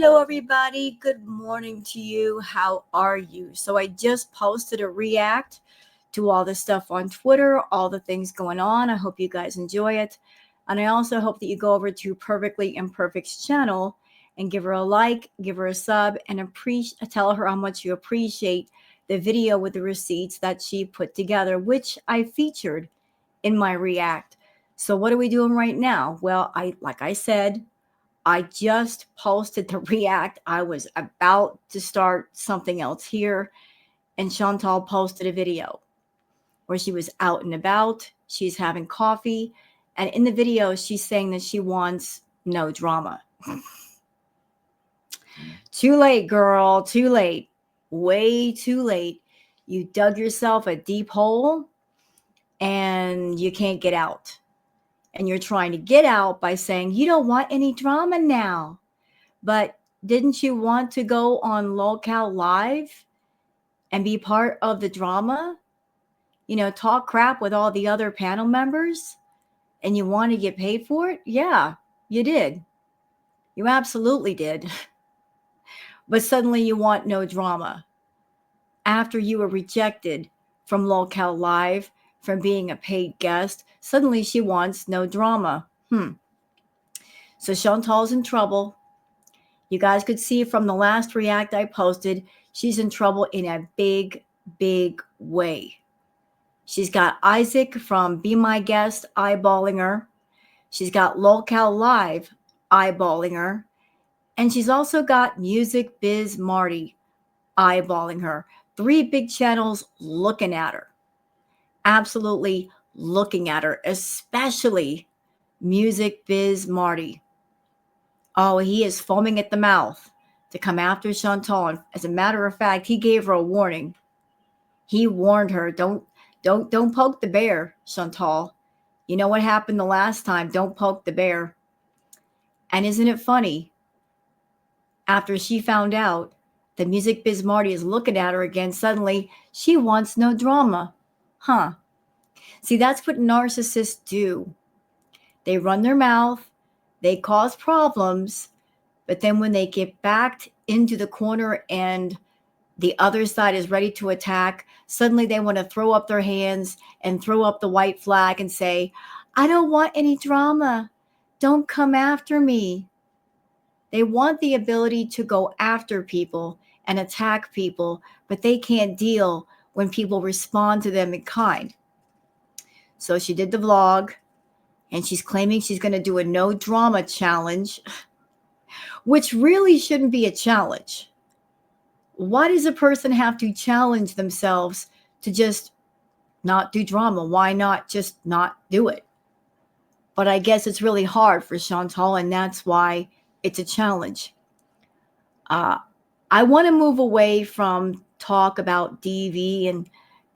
Hello, everybody. Good morning to you. How are you? So, I just posted a react to all the stuff on Twitter, all the things going on. I hope you guys enjoy it. And I also hope that you go over to Perfectly Imperfect's channel and give her a like, give her a sub, and tell her how much you appreciate the video with the receipts that she put together, which I featured in my react. So, what are we doing right now? Well, like I said, I just posted the react. I was about to start something else here, and Chantal posted a video where she was out and about. She's having coffee, and in the video, she's saying that she wants no drama. Too late, girl. Too late. Way too late. You dug yourself a deep hole, and you can't get out. And you're trying to get out by saying you don't want any drama now. But didn't you want to go on Locale Live and be part of the drama? You know, talk crap with all the other panel members, and you want to get paid for it? Yeah, you did. You absolutely did. But suddenly you want no drama. After you were rejected from Locale Live, from being a paid guest, suddenly she wants no drama. So Chantal's in trouble. You guys could see from the last react I posted, she's in trouble in a big, big way. She's got Isaac from Be My Guest eyeballing her. She's got Locale Live eyeballing her. And she's also got Music Biz Marty eyeballing her. 3 big channels looking at her. Absolutely looking at her, especially Music Biz Marty. Oh, he is foaming at the mouth to come after Chantal. And as a matter of fact, he gave her a warning. He warned her, don't poke the bear, Chantal. You know what happened the last time. Don't poke the bear. And isn't it funny? After she found out that Music Biz Marty is looking at her again, suddenly she wants no drama. See, that's what narcissists do. They run their mouth. They cause problems, but then when they get backed into the corner and the other side is ready to attack, suddenly they want to throw up their hands and throw up the white flag and say, I don't want any drama. Don't come after me. They want the ability to go after people and attack people, but they can't deal when people respond to them in kind. So she did the vlog. And she's claiming she's going to do a no drama challenge, which really shouldn't be a challenge. Why does a person have to challenge themselves to just not do drama? Why not just not do it? But I guess it's really hard for Chantal, and that's why it's a challenge. I want to move away from talk about DV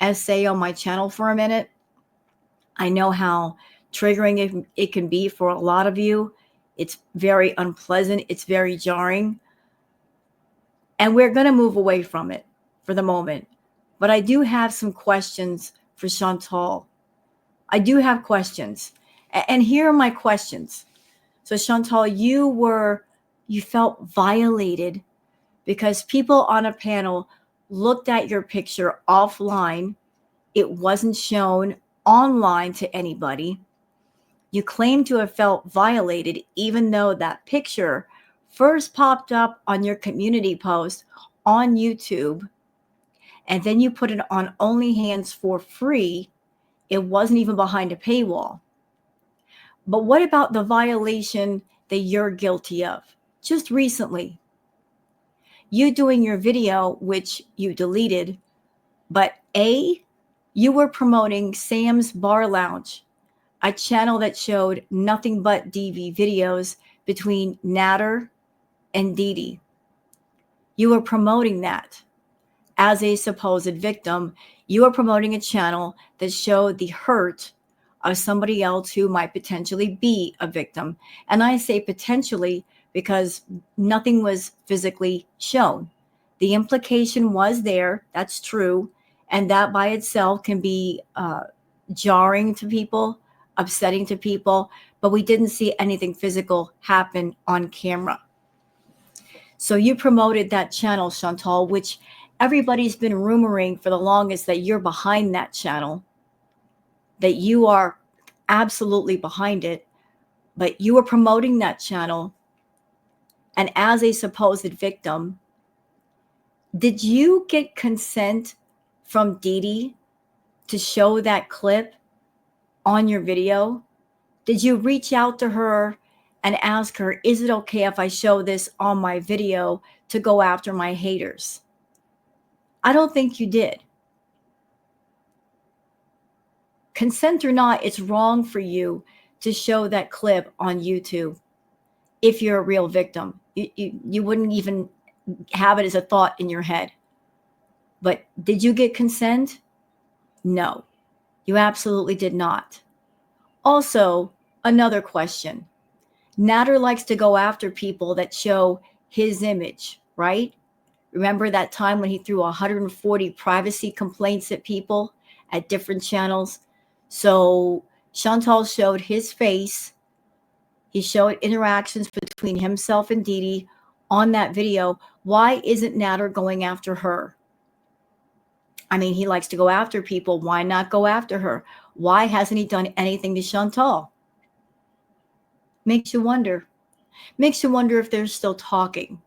and SA on my channel for a minute. I know how triggering it can be for a lot of you. It's very unpleasant. It's very jarring. And we're going to move away from it for the moment. But I do have some questions for Chantal. I do have questions. And here are my questions. So Chantal, you felt violated because people on a panel looked at your picture offline. It wasn't shown online to anybody. You claim to have felt violated even though that picture first popped up on your community post on YouTube, and then you put it on OnlyHands for free. It wasn't even behind a paywall. But what about the violation that you're guilty of? Just recently, you doing your video, which you deleted, but you were promoting Sam's Bar Lounge, a channel that showed nothing but DV videos between Natter and Didi. You were promoting that as a supposed victim. You were promoting a channel that showed the hurt of somebody else who might potentially be a victim. And I say potentially because nothing was physically shown. The implication was there. That's true. And that by itself can be jarring to people, upsetting to people, but we didn't see anything physical happen on camera. So you promoted that channel, Chantal, which everybody's been rumoring for the longest that you're behind that channel, that you are absolutely behind it, but you were promoting that channel. And as a supposed victim, did you get consent from Dee Dee to show that clip on your video? Did you reach out to her and ask her, is it okay if I show this on my video to go after my haters? I don't think you did. Consent or not, it's wrong for you to show that clip on YouTube if you're a real victim. You wouldn't even have it as a thought in your head. But did you get consent? No, you absolutely did not. Also, another question. Natter likes to go after people that show his image, right? Remember that time when he threw 140 privacy complaints at people at different channels? So Chantal showed his face. He showed interactions between himself and Dee Dee on that video. Why isn't Natter going after her? I mean, he likes to go after people. Why not go after her? Why hasn't he done anything to Chantal? Makes you wonder. Makes you wonder if they're still talking.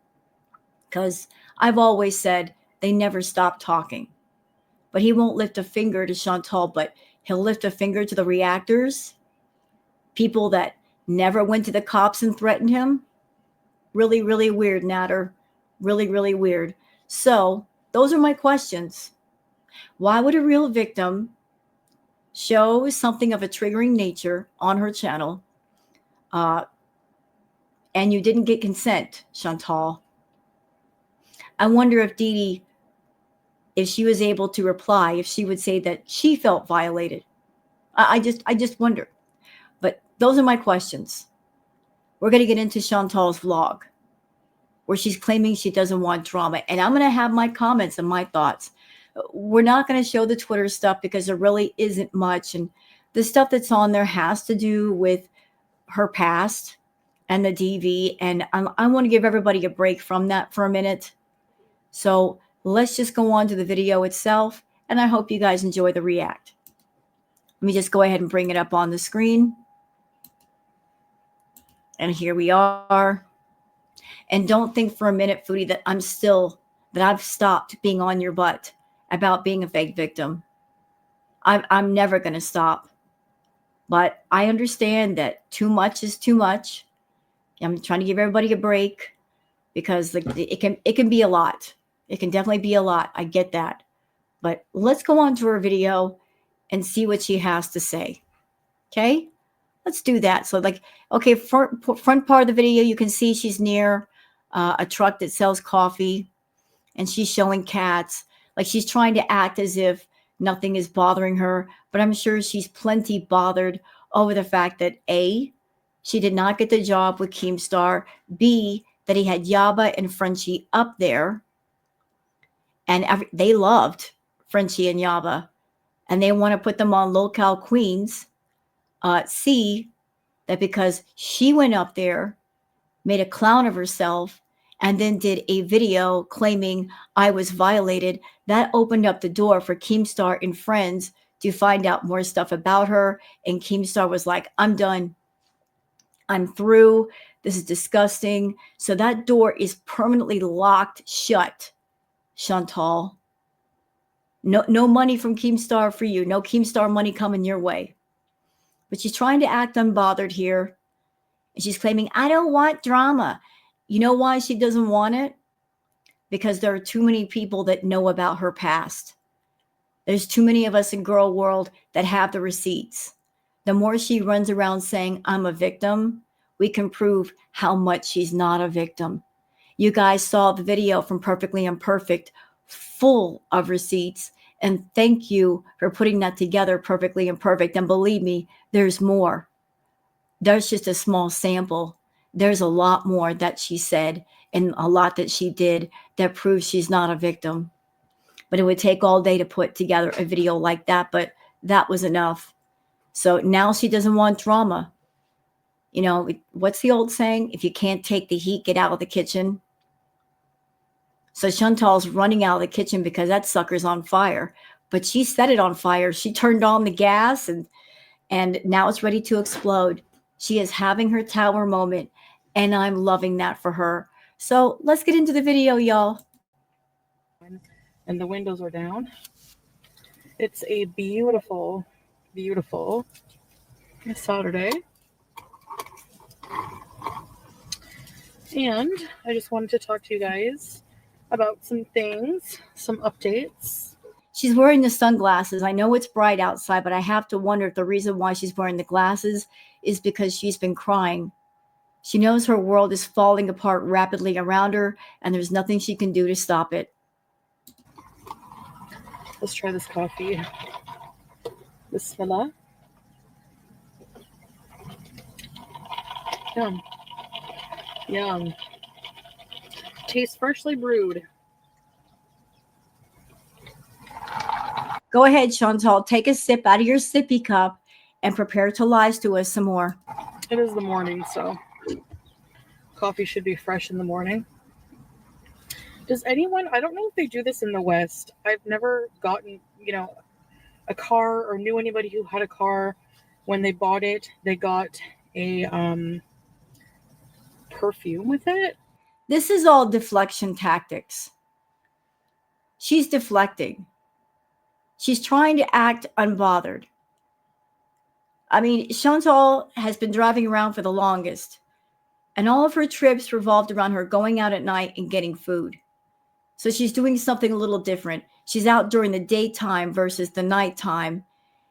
Because I've always said they never stop talking. But he won't lift a finger to Chantal, but he'll lift a finger to the reactors, people that never went to the cops and threatened him. Really, really weird, Natter. Really, really weird. So those are my questions. Why would a real victim show something of a triggering nature on her channel and you didn't get consent, Chantal? I wonder if Dee Dee, if she was able to reply, if she would say that she felt violated. I just wonder. But those are my questions. We're going to get into Chantal's vlog where she's claiming she doesn't want drama. And I'm going to have my comments and my thoughts. We're not going to show the Twitter stuff because there really isn't much. And the stuff that's on there has to do with her past and the DV. And I want to give everybody a break from that for a minute. So let's just go on to the video itself. And I hope you guys enjoy the react. Let me just go ahead and bring it up on the screen. And here we are. And don't think for a minute, Foodie, that I've stopped being on your butt about being a fake victim. I'm never going to stop. But I understand that too much is too much. I'm trying to give everybody a break because it can be a lot. It can definitely be a lot. I get that. But let's go on to her video and see what she has to say. Okay? Let's do that. So okay, front part of the video, you can see she's near a truck that sells coffee and she's showing cats. Like she's trying to act as if nothing is bothering her, but I'm sure she's plenty bothered over the fact that A, she did not get the job with Keemstar, B, that he had Yaba and Frenchie up there, and they loved Frenchie and Yaba, and they want to put them on Locale Queens. C, that because she went up there, made a clown of herself, and then did a video claiming I was violated, that opened up the door for Keemstar and friends to find out more stuff about her. And Keemstar was like, I'm done. I'm through. This is disgusting. So that door is permanently locked shut, Chantal. No money from Keemstar for you. No Keemstar money coming your way. But she's trying to act unbothered here. And she's claiming, I don't want drama. You know why she doesn't want it? Because there are too many people that know about her past. There's too many of us in girl world that have the receipts. The more she runs around saying, I'm a victim, we can prove how much she's not a victim. You guys saw the video from Perfectly Imperfect, full of receipts. And thank you for putting that together, Perfectly Imperfect. And believe me, there's more. There's just a small sample. There's a lot more that she said and a lot that she did that proves she's not a victim. But it would take all day to put together a video like that, but that was enough. So now she doesn't want drama. You know, what's the old saying? If you can't take the heat, get out of the kitchen. So Chantal's running out of the kitchen because that sucker's on fire. But she set it on fire. She turned on the gas and now it's ready to explode. She is having her tower moment, and I'm loving that for her. So let's get into the video, y'all. And the windows are down. It's a beautiful, beautiful Saturday. And I just wanted to talk to you guys about some things, some updates. She's wearing the sunglasses. I know it's bright outside, but I have to wonder if the reason why she's wearing the glasses is because she's been crying. She knows her world is falling apart rapidly around her, and there's nothing she can do to stop it. Let's try this coffee. Bismillah. Yum. Yum. Tastes freshly brewed. Go ahead, Chantal. Take a sip out of your sippy cup and prepare to lies to us some more. It is the morning, so coffee should be fresh in the morning. Does anyone, I don't know if they do this in the West. I've never gotten, a car or knew anybody who had a car. When they bought it, they got a perfume with it. This is all deflection tactics. She's deflecting. She's trying to act unbothered. I mean, Chantal has been driving around for the longest, and all of her trips revolved around her going out at night and getting food. So she's doing something a little different. She's out during the daytime versus the nighttime.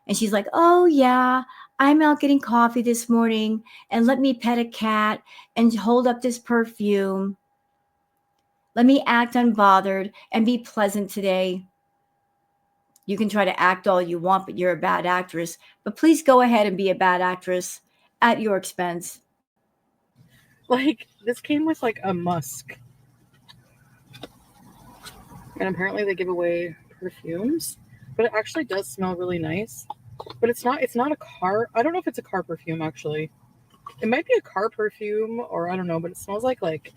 And she's like, oh yeah, I'm out getting coffee this morning, and let me pet a cat and hold up this perfume. Let me act unbothered and be pleasant today. You can try to act all you want, but you're a bad actress. But please go ahead and be a bad actress at your expense. Like, this came with like a musk. And apparently they give away perfumes, but it actually does smell really nice. But it's not a car. I don't know if it's a car perfume, actually. It might be a car perfume, or I don't know, but it smells like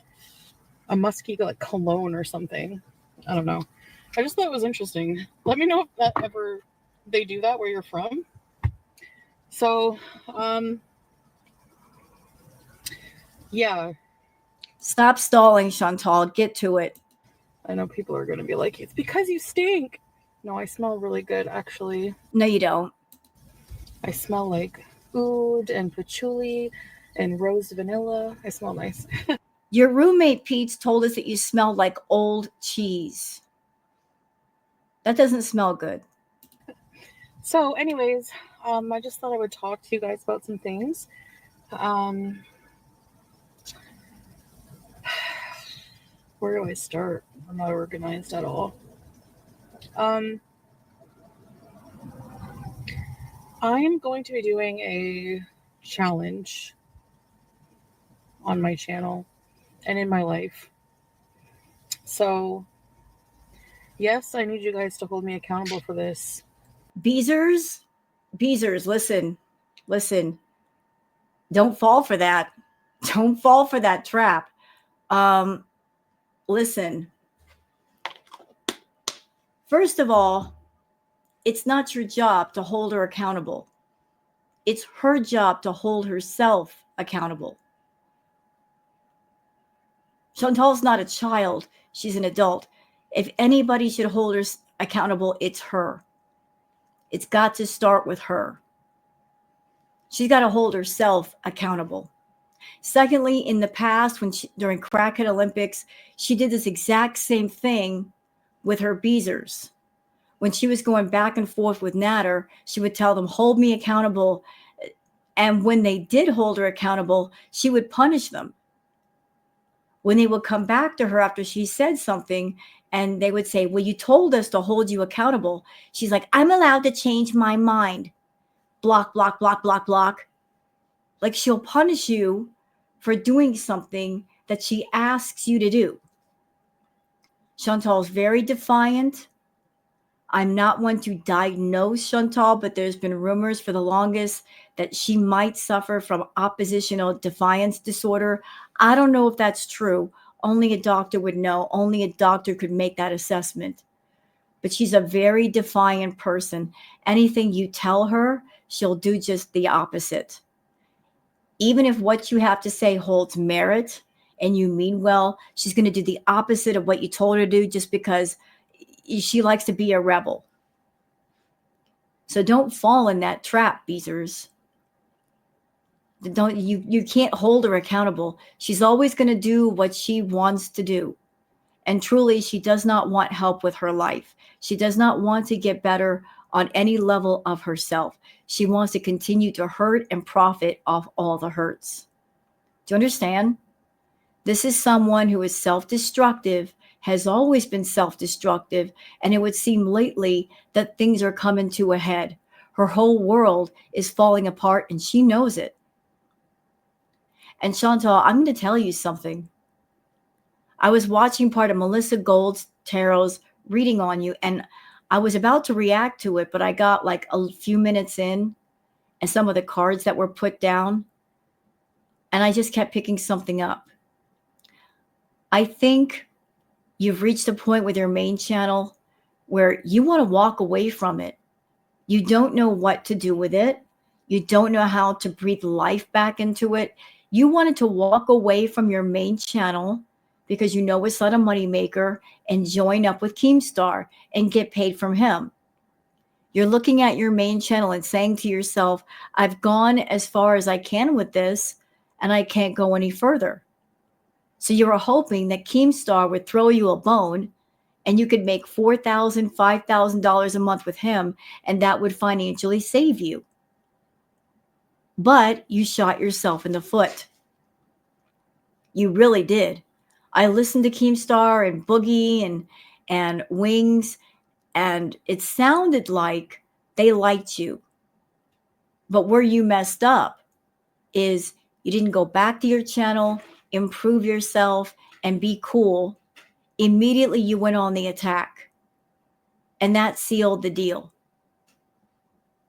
a musky, like cologne or something. I don't know. I just thought it was interesting. Let me know if that ever they do that where you're from. So, yeah. Stop stalling, Chantal. Get to it. I know people are going to be like, it's because you stink. No, I smell really good, actually. No, you don't. I smell like oud and patchouli and rose vanilla. I smell nice. Your roommate, Pete, told us that you smelled like old cheese. That doesn't smell good. So anyways, I just thought I would talk to you guys about some things. Where do I start? I'm not organized at all. I am going to be doing a challenge on my channel and in my life. So, yes, I need you guys to hold me accountable for this. Beezers, listen. Don't fall for that. Don't fall for that trap. Listen. First of all, it's not your job to hold her accountable. It's her job to hold herself accountable. Chantal's not a child. She's an adult. If anybody should hold her accountable, it's her. It's got to start with her. She's got to hold herself accountable. Secondly, in the past, during Crackhead Olympics, she did this exact same thing with her beezers. When she was going back and forth with Natter, she would tell them, hold me accountable. And when they did hold her accountable, she would punish them. When they would come back to her after she said something, and they would say, well, you told us to hold you accountable. She's like, I'm allowed to change my mind. Block, block, block, block, block. Like, she'll punish you for doing something that she asks you to do. Chantal's very defiant. I'm not one to diagnose Chantal, but there's been rumors for the longest that she might suffer from oppositional defiance disorder. I don't know if that's true. Only a doctor would know. Only a doctor could make that assessment. But she's a very defiant person. Anything you tell her, she'll do just the opposite. Even if what you have to say holds merit and you mean well, she's going to do the opposite of what you told her to do just because she likes to be a rebel. So don't fall in that trap, Beezers. You can't hold her accountable. She's always going to do what she wants to do. And truly, she does not want help with her life. She does not want to get better on any level of herself. She wants to continue to hurt and profit off all the hurts. Do you understand? This is someone who is self-destructive, has always been self-destructive, and it would seem lately that things are coming to a head. Her whole world is falling apart, and she knows it. And Chantal, I'm going to tell you something. I was watching part of Melissa Gold's tarot's reading on you, and I was about to react to it, but I got like a few minutes in and some of the cards that were put down, and I just kept picking something up. I think you've reached a point with your main channel where you want to walk away from it. You don't know what to do with it. You don't know how to breathe life back into it. You wanted to walk away from your main channel because you know it's not a moneymaker and join up with Keemstar and get paid from him. You're looking at your main channel and saying to yourself, I've gone as far as I can with this and I can't go any further. So you were hoping that Keemstar would throw you a bone and you could make $4,000, $5,000 a month with him, and that would financially save you. But you shot yourself in the foot. You really did. I listened to Keemstar and Boogie and Wings, and it sounded like they liked you. But where you messed up is you didn't go back to your channel, improve yourself, and be cool. Immediately you went on the attack. And that sealed the deal.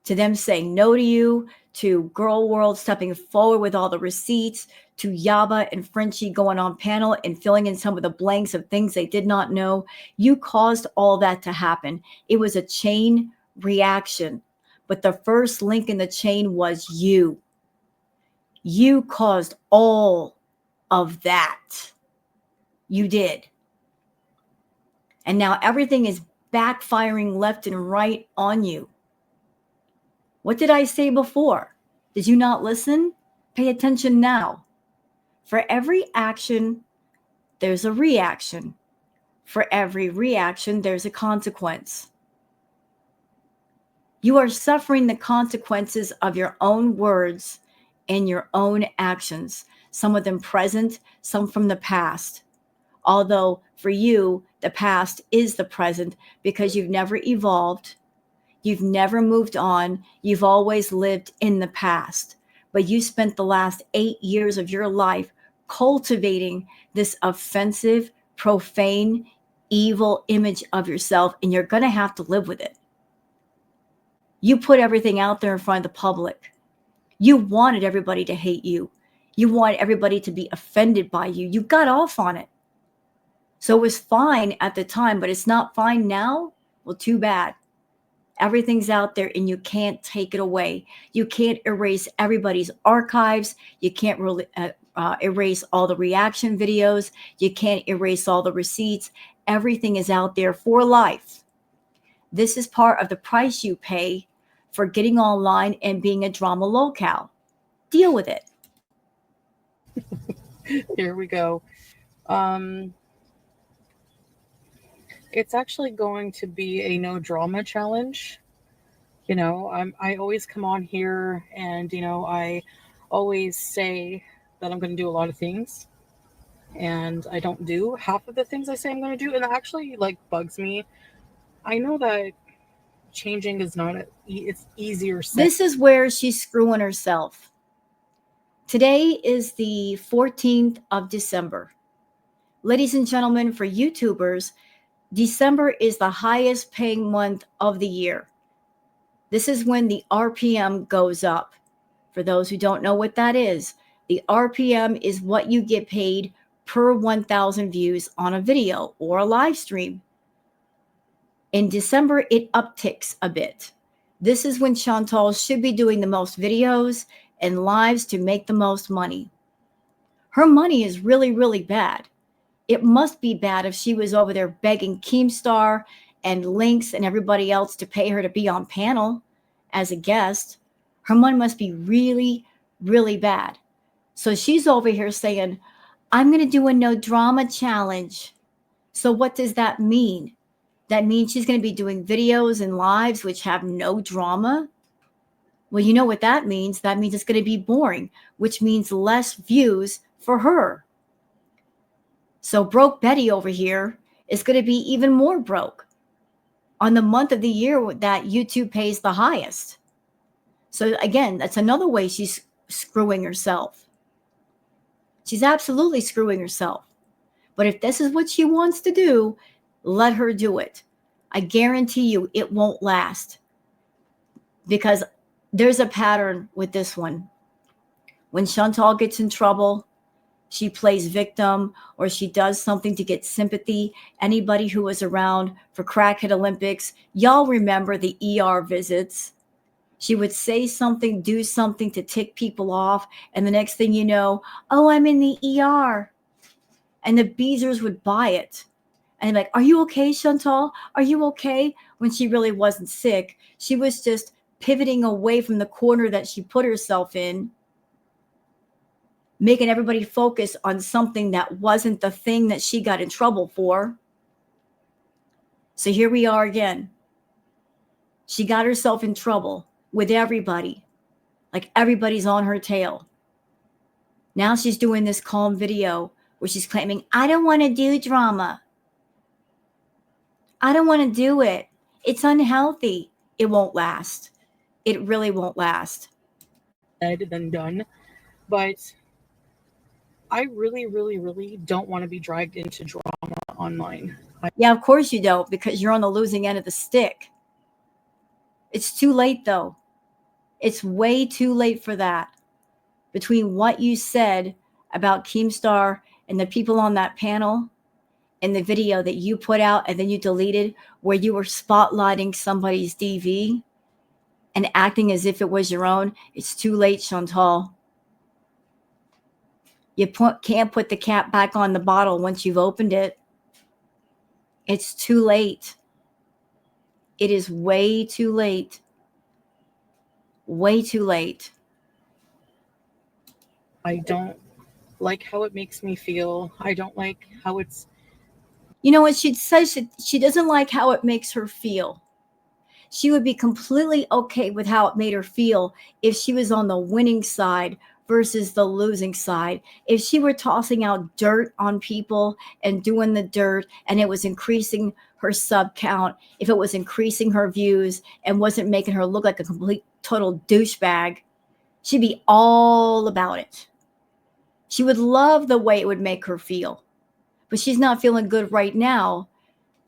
To them saying no to you, to Girl World stepping forward with all the receipts, to Yaba and Frenchie going on panel and filling in some of the blanks of things they did not know. You caused all that to happen. It was a chain reaction. But the first link in the chain was you. You caused all of that. You did. And now everything is backfiring left and right on you. What did I say before? Did you not listen? Pay attention now. For every action, there's a reaction. For every reaction, there's a consequence. You are suffering the consequences of your own words and your own actions, some of them present, some from the past. Although for you, the past is the present because you've never evolved. You've never moved on. You've always lived in the past. But you spent the last 8 years of your life cultivating this offensive, profane, evil image of yourself, and you're going to have to live with it. You put everything out there in front of the public. You wanted everybody to hate you. You wanted everybody to be offended by you. You got off on it. So it was fine at the time, but it's not fine now? Well, too bad. Everything's out there and you can't take it away. You can't erase everybody's archives. You can't really erase all the reaction videos. You can't erase all the receipts. Everything is out there for life. This is part of the price you pay for getting online and being a drama locale. Deal with it. Here we go. It's actually going to be a no drama challenge. You know, I always come on here and, you know, I always say that I'm going to do a lot of things, and I don't do half of the things I say I'm going to do. And that actually like bugs me. I know that changing is not, it's easier said. This is where she's screwing herself. Today is the 14th of December. Ladies and gentlemen, for YouTubers, December is the highest paying month of the year. This is when the RPM goes up. For those who don't know what that is, the RPM is what you get paid per 1,000 views on a video or a live stream. In December, it upticks a bit. This is when Chantal should be doing the most videos and lives to make the most money. Her money is really, really bad. It must be bad if she was over there begging Keemstar and Lynx and everybody else to pay her to be on panel as a guest. Her money must be really, really bad. So she's over here saying, I'm going to do a no drama challenge. So what does that mean? That means she's going to be doing videos and lives which have no drama? Well, you know what that means. That means it's going to be boring, which means less views for her. So broke Betty over here is going to be even more broke on the month of the year that YouTube pays the highest. So again, that's another way she's screwing herself. She's absolutely screwing herself. But if this is what she wants to do, let her do it. I guarantee you it won't last, because there's a pattern with this one. When Chantal gets in trouble, she plays victim, or she does something to get sympathy. Anybody who was around for Crackhead Olympics, y'all remember the ER visits. She would say something, do something to tick people off, and the next thing you know, oh, I'm in the ER. And the Beezers would buy it. And like, are you okay, Chantal? Are you okay? When she really wasn't sick. She was just pivoting away from the corner that she put herself in, making everybody focus on something that wasn't the thing that she got in trouble for. So here we are again. She got herself in trouble with everybody. Like everybody's on her tail. Now she's doing this calm video where she's claiming, I don't want to do drama. I don't want to do it. It's unhealthy. It won't last. It really won't last. Said than done. But I really, really, really don't want to be dragged into drama online. Yeah, of course you don't, because you're on the losing end of the stick. It's too late, though. It's way too late for that. Between what you said about Keemstar and the people on that panel and the video that you put out and then you deleted, where you were spotlighting somebody's DV and acting as if it was your own, it's too late, Chantal. You can't put the cap back on the bottle once you've opened it. It's too late. It is way too late. Way too late. I don't like how it makes me feel. I don't like how it's... You know what she says? She doesn't like how it makes her feel. She would be completely okay with how it made her feel if she was on the winning side versus the losing side. If she were tossing out dirt on people and doing the dirt and it was increasing her sub count, if it was increasing her views and wasn't making her look like a complete total douchebag, she'd be all about it. She would love the way it would make her feel. But she's not feeling good right now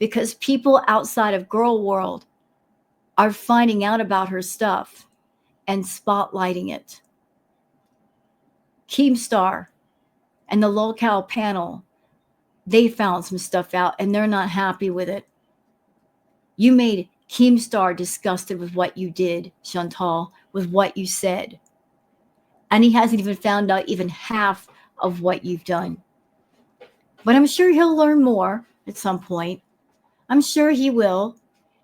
because people outside of Girl World are finding out about her stuff and spotlighting it. Keemstar and the locale panel, they found some stuff out and they're not happy with it. You made Keemstar disgusted with what you did, Chantal, with what you said. And he hasn't even found out even half of what you've done. But I'm sure he'll learn more at some point. I'm sure he will.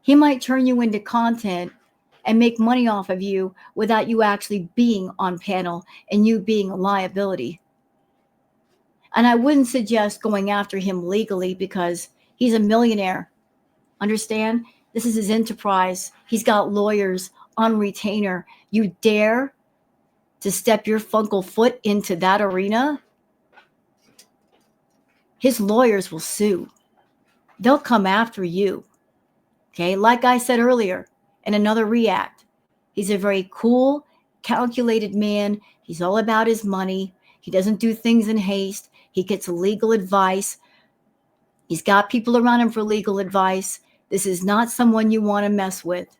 He might turn you into content and make money off of you without you actually being on panel and you being a liability. And I wouldn't suggest going after him legally because he's a millionaire. Understand? This is his enterprise. He's got lawyers on retainer. You dare to step your funkle foot into that arena? His lawyers will sue. They'll come after you. Okay, like I said earlier in another react, he's a very cool, calculated man. He's all about his money. He doesn't do things in haste. He gets legal advice. He's got people around him for legal advice. This is not someone you want to mess with.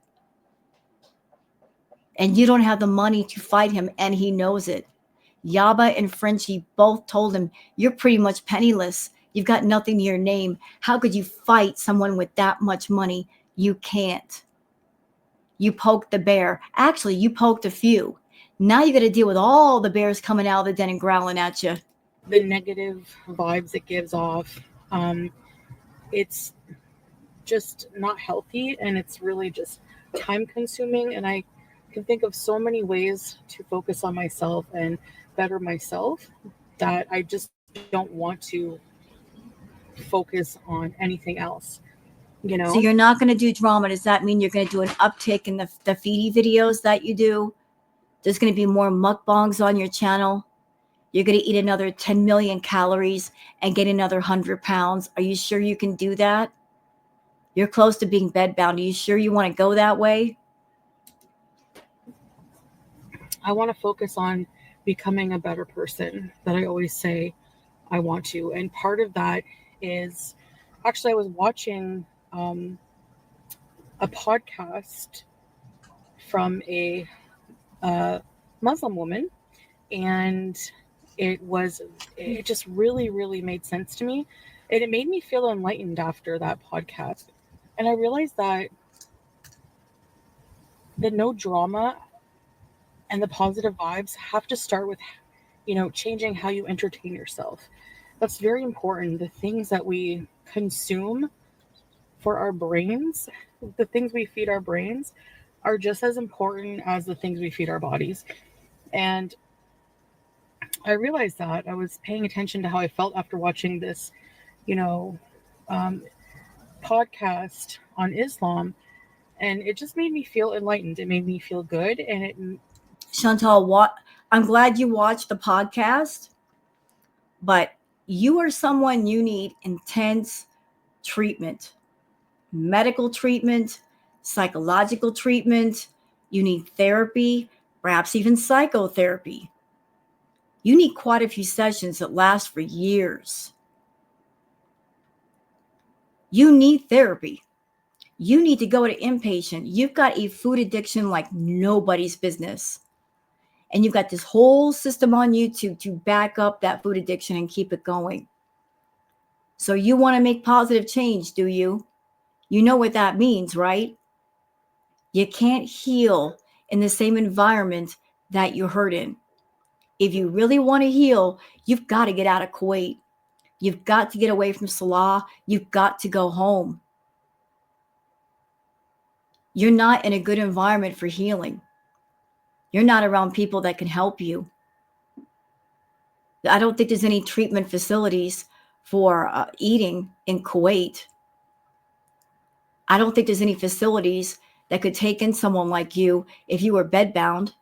And you don't have the money to fight him, and he knows it. Yaba and Frenchie both told him, you're pretty much penniless. You've got nothing to your name. How could you fight someone with that much money? You can't. You poked the bear. Actually, you poked a few. Now you got to deal with all the bears coming out of the den and growling at you. The negative vibes it gives off, it's just not healthy, and it's really just time consuming. And I can think of so many ways to focus on myself and better myself that I just don't want to focus on anything else, you So know? you're not going to do drama. Does that mean you're going to do an uptick in the Foodie videos that you do? There's going to be more mukbangs on your channel. You're going to eat another 10 million calories and gain another 100 pounds. Are you sure you can do that? You're close to being bedbound. Are you sure you want to go that way? I want to focus on becoming a better person that I always say I want to. And part of that is actually, I was watching a podcast from a Muslim woman, and it just really made sense to me, and it made me feel enlightened after that podcast. And I realized that the no drama and the positive vibes have to start with, changing how you entertain yourself. That's very important. The things that we consume for our brains, the things we feed our brains, are just as important as the things we feed our bodies. And I realized that I was paying attention to how I felt after watching this, you know, um, podcast on Islam, and it just made me feel enlightened. It made me feel good, and it. Chantal, I'm glad you watched the podcast, but you are someone you need intense treatment, medical treatment, psychological treatment. You need therapy, perhaps even psychotherapy. You need quite a few sessions that last for years. You need therapy. You need to go to inpatient. You've got a food addiction like nobody's business. And you've got this whole system on YouTube to back up that food addiction and keep it going. So you want to make positive change, do you? You know what that means, right? You can't heal in the same environment that you hurt in. If you really want to heal, you've got to get out of Kuwait. You've got to get away from Salah. You've got to go home. You're not in a good environment for healing. You're not around people that can help you. I don't think there's any treatment facilities for eating in Kuwait. I don't think there's any facilities that could take in someone like you if you were bedbound.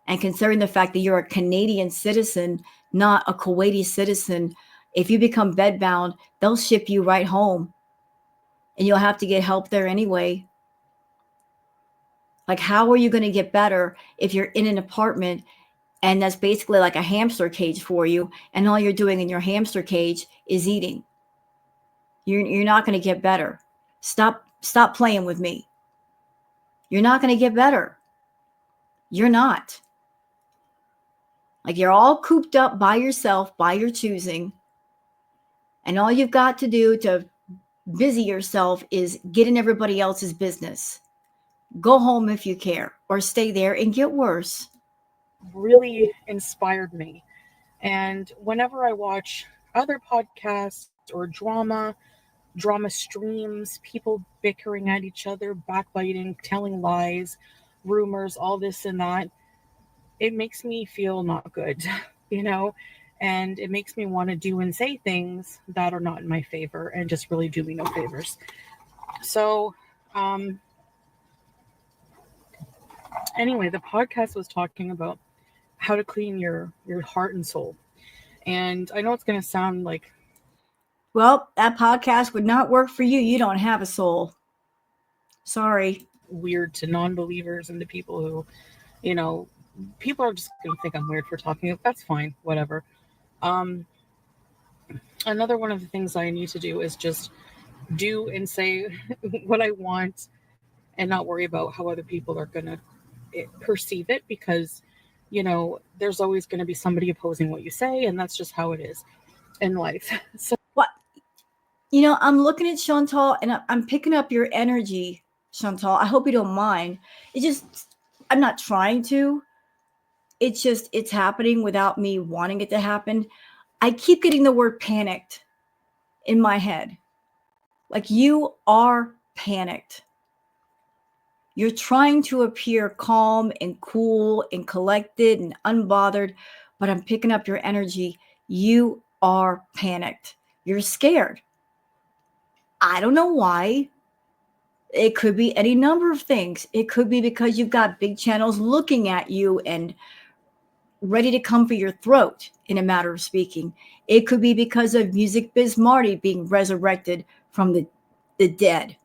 And considering the fact that you're a Canadian citizen, not a Kuwaiti citizen, if you become bedbound, they'll ship you right home. And you'll have to get help there anyway. Like, how are you going to get better if you're in an apartment and that's basically like a hamster cage for you, and all you're doing in your hamster cage is eating? You're not going to get better. Stop playing with me. You're not going to get better. You're not. Like, you're all cooped up by yourself, by your choosing. And all you've got to do to busy yourself is get in everybody else's business. Go home if you care, or stay there and get worse. Really inspired me. And whenever I watch other podcasts or drama streams, people bickering at each other, backbiting, telling lies, rumors, all this and that, it makes me feel not good, you know? And it makes me want to do and say things that are not in my favor and just really do me no favors. So, anyway, the podcast was talking about how to clean your heart and soul. And I know it's going to sound like, well, that podcast would not work for you. You don't have a soul. Sorry. weird to non-believers and to people who, people are just going to think I'm weird for talking. That's fine, whatever. Another one of the things I need to do is just do and say what I want and not worry about how other people are going to perceive it, because you know, there's always going to be somebody opposing what you say, and that's just how it is in life. So, What? You know, I'm looking at Chantal and I'm picking up your energy, Chantal. I hope you don't mind. It just, I'm not trying to. It's just, it's happening without me wanting it to happen. I keep getting the word panicked in my head. Like you are panicked. You're trying to appear calm and cool and collected and unbothered, but I'm picking up your energy. You are panicked. You're scared. I don't know why. It could be any number of things. It could be because you've got big channels looking at you and ready to come for your throat, in a matter of speaking. It could be because of Music Biz Marty being resurrected from the dead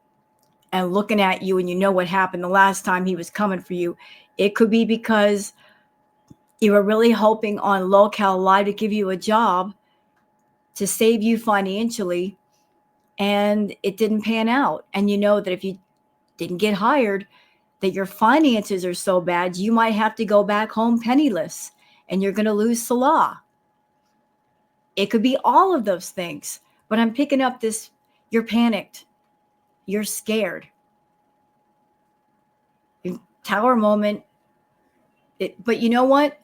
and looking at you, and you know what happened the last time he was coming for you. It could be because you were really hoping on Locale Live to give you a job to save you financially, and it didn't pan out. And you know that if you didn't get hired, that your finances are so bad, you might have to go back home penniless and you're going to lose Salah. It could be all of those things, but I'm picking up this, you're panicked. You're scared. Tower moment. But you know what?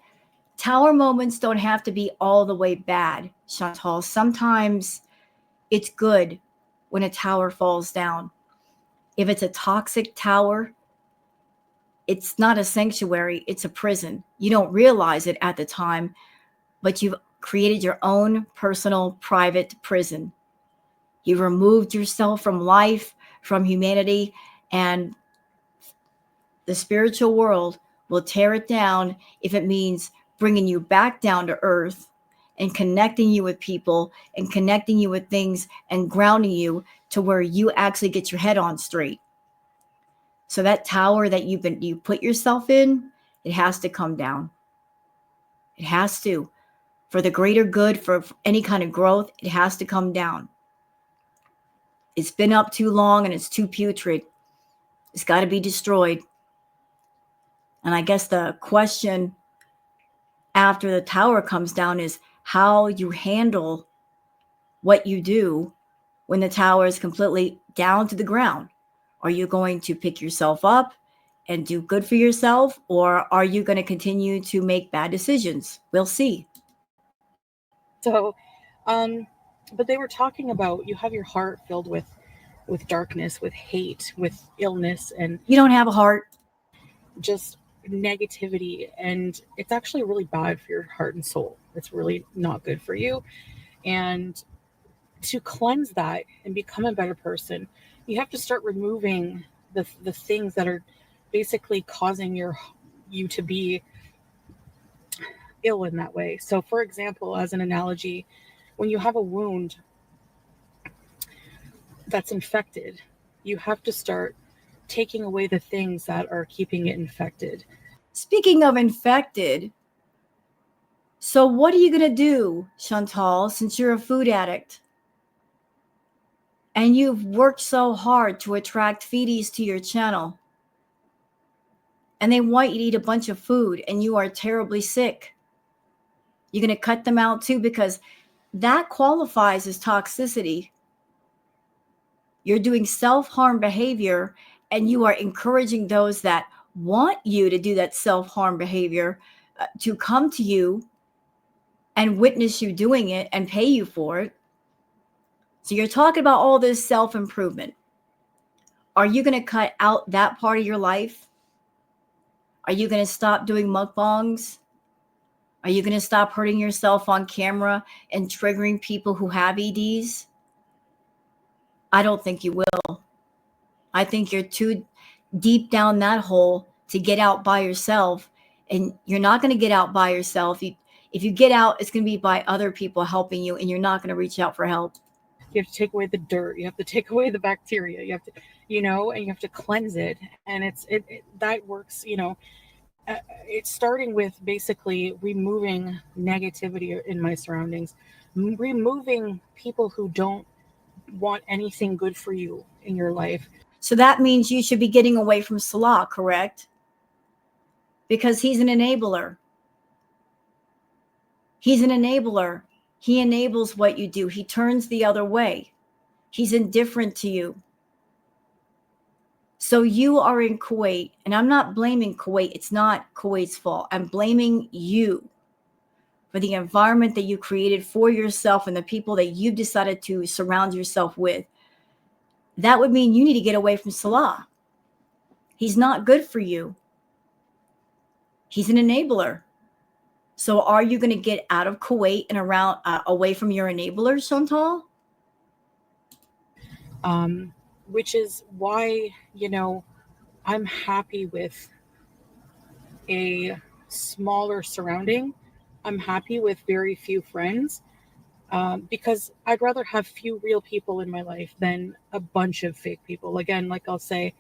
Tower moments don't have to be all the way bad, Chantal. Sometimes it's good when a tower falls down. If it's a toxic tower, it's not a sanctuary, it's a prison. You don't realize it at the time, but you've created your own personal private prison. You removed yourself from life, from humanity, and the spiritual world will tear it down if it means bringing you back down to earth and connecting you with people and connecting you with things and grounding you to where you actually get your head on straight. So that tower that you put yourself in, it has to come down. It has to. For the greater good, for any kind of growth, it has to come down. It's been up too long and it's too putrid. It's got to be destroyed. And I guess the question after the tower comes down is how you handle what you do when the tower is completely down to the ground. Are you going to pick yourself up and do good for yourself, or are you going to continue to make bad decisions? We'll see. so, but they were talking about you have your heart filled with darkness, with hate, with illness, and You don't have a heart. just negativity, and it's actually really bad for your heart and soul. It's really not good for you. And to cleanse that and become a better person, you have to start removing the things that are basically causing you to be ill in that way. So for example, as an analogy, when you have a wound that's infected, you have to start taking away the things that are keeping it infected. Speaking of infected, so what are you going to do, Chantal, since you're a food addict? And you've worked so hard to attract feedies to your channel. And they want you to eat a bunch of food and you are terribly sick. You're going to cut them out too, because that qualifies as toxicity. You're doing self-harm behavior and you are encouraging those that want you to do that self-harm behavior to come to you and witness you doing it and pay you for it. So you're talking about all this self-improvement. Are you going to cut out that part of your life? Are you going to stop doing mukbangs? Are you going to stop hurting yourself on camera and triggering people who have EDs? I don't think you will. I think you're too deep down that hole to get out by yourself. And you're not going to get out by yourself. If you get out, it's going to be by other people helping you, and you're not going to reach out for help. You have to take away the dirt, you have to take away the bacteria, you have to, and you have to cleanse it. And it that works, it's starting with basically removing negativity in my surroundings, removing people who don't want anything good for you in your life. So that means you should be getting away from Salah, correct? Because he's an enabler. He's an enabler. He enables what you do. He turns the other way. He's indifferent to you. So you are in Kuwait, and I'm not blaming Kuwait. It's not Kuwait's fault. I'm blaming you for the environment that you created for yourself and the people that you decided to surround yourself with. That would mean you need to get away from Salah. He's not good for you. He's an enabler. So are you going to get out of Kuwait and around away from your enablers, Chantal? Which is why, I'm happy with a smaller surrounding. I'm happy with very few friends, because I'd rather have few real people in my life than a bunch of fake people. Again, like I'll say,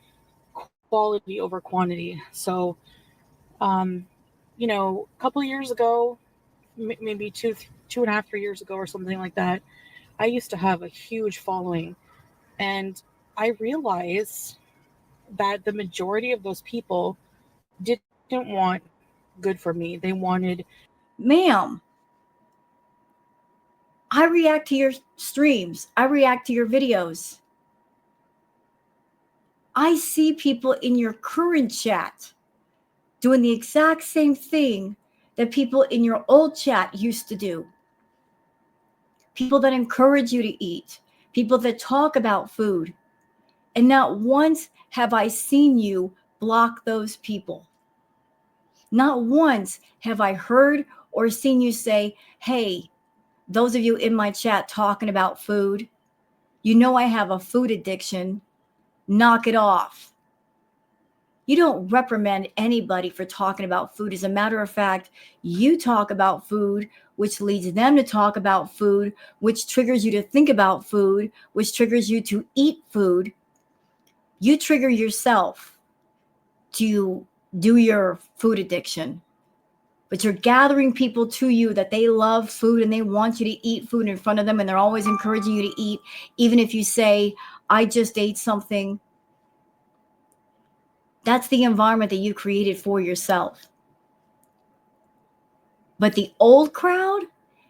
quality over quantity. So, a couple of years ago, maybe 2.5, 3 years ago, or something like that, I used to have a huge following, and I realized that the majority of those people didn't want good for me. They wanted, Ma'am, I react to your streams. I react to your videos. I see people in your current chat doing the exact same thing that people in your old chat used to do. People that encourage you to eat, people that talk about food. And not once have I seen you block those people. Not once have I heard or seen you say, hey, those of you in my chat talking about food, you know I have a food addiction. Knock it off. You don't reprimand anybody for talking about food. As a matter of fact, you talk about food, which leads them to talk about food, which triggers you to think about food, which triggers you to eat food. You trigger yourself to do your food addiction. But you're gathering people to you that they love food and they want you to eat food in front of them, and they're always encouraging you to eat, even if you say, I just ate something. That's the environment that you created for yourself. But the old crowd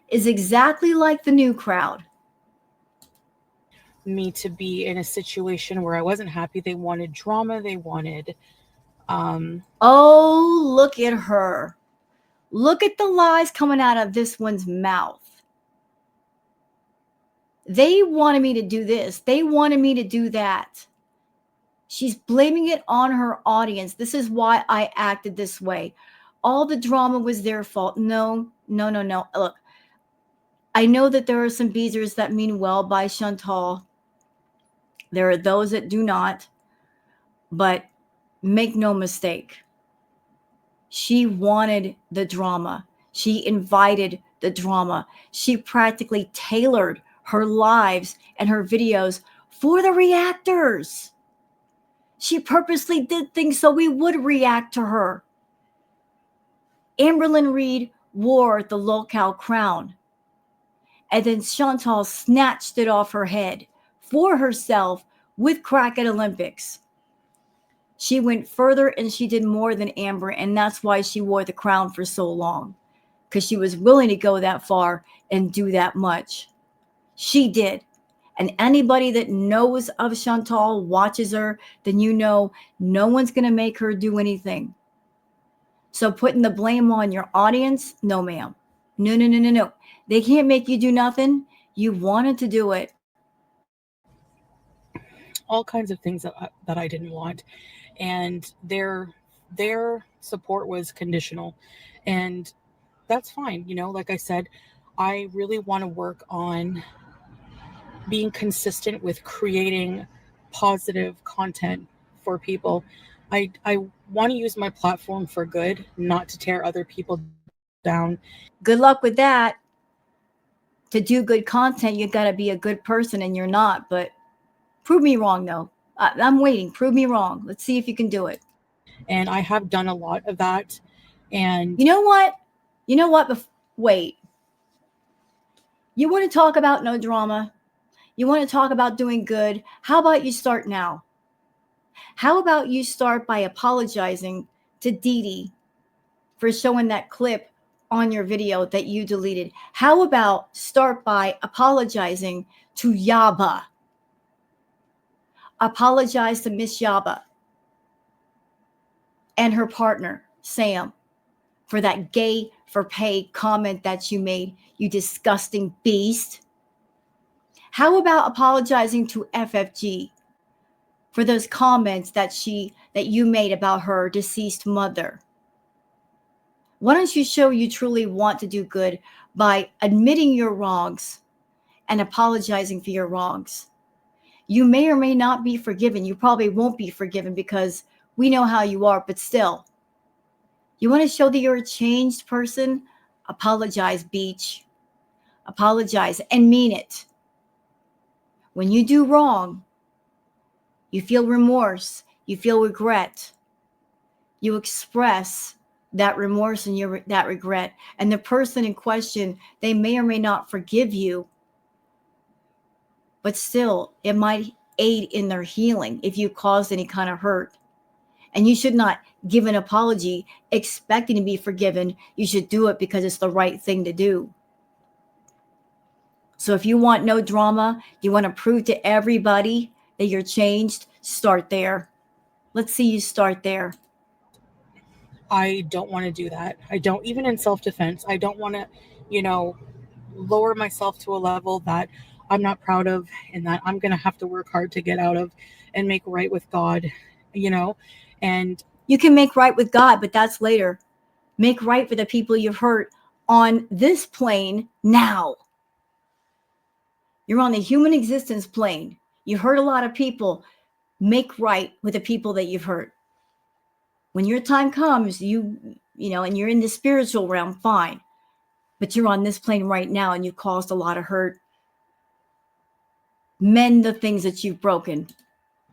is exactly like the new crowd. me to be in a situation where I wasn't happy. They wanted drama. They wanted, Oh, look at her. Look at the lies coming out of this one's mouth. They wanted me to do this. They wanted me to do that. She's blaming it on her audience. This is why I acted this way. All the drama was their fault. No. Look, I know that there are some beezers that mean well by Chantal. There are those that do not. But make no mistake. She wanted the drama. She invited the drama. She practically tailored her lives and her videos for the reactors. She purposely did things so we would react to her. Amberlynn Reed wore the lolcow crown, and then Chantal snatched it off her head for herself with crack at Olympics. She went further and she did more than Amber, and that's why she wore the crown for so long, because she was willing to go that far and do that much. She did. And anybody that knows of Chantal, watches her, then you know no one's going to make her do anything. So putting the blame on your audience, no, ma'am. No. They can't make you do nothing. You wanted to do it. all kinds of things that I didn't want, and their support was conditional, and that's fine. Like I said, I really want to work on being consistent with creating positive content for people. I want to use my platform for good, not to tear other people down. Good luck with that. To do good content, you got to be a good person, and you're not. But prove me wrong, though. I'm waiting. Prove me wrong. Let's see if you can do it. And I have done a lot of that. And you know what? Wait. You want to talk about no drama? You want to talk about doing good? How about you start now? How about you start by apologizing to Dee Dee for showing that clip on your video that you deleted. How about start by apologizing to Yaba? Apologize to Miss Yaba and her partner, Sam, for that gay for pay comment that you made, you disgusting beast. How about apologizing to FFG for those comments that you made about her deceased mother? Why don't you show you truly want to do good by admitting your wrongs and apologizing for your wrongs? You may or may not be forgiven. You probably won't be forgiven because we know how you are, but still. You want to show that you're a changed person? Apologize, Beach. Apologize and mean it. When you do wrong, you feel remorse, you feel regret. You express that remorse and that regret. And the person in question, they may or may not forgive you, but still, it might aid in their healing if you caused any kind of hurt. And you should not give an apology expecting to be forgiven. You should do it because it's the right thing to do. So if you want no drama, you want to prove to everybody that you're changed, start there. Let's see you start there. I don't want to do that. I don't, even in self-defense, I don't want to, lower myself to a level that I'm not proud of and that I'm going to have to work hard to get out of and make right with God, and you can make right with God, but that's later. Make right for the people you've hurt on this plane now. You're on the human existence plane. You hurt a lot of people. Make right with the people that you've hurt. When your time comes, and you're in the spiritual realm, fine. But you're on this plane right now and you've caused a lot of hurt. Mend the things that you've broken.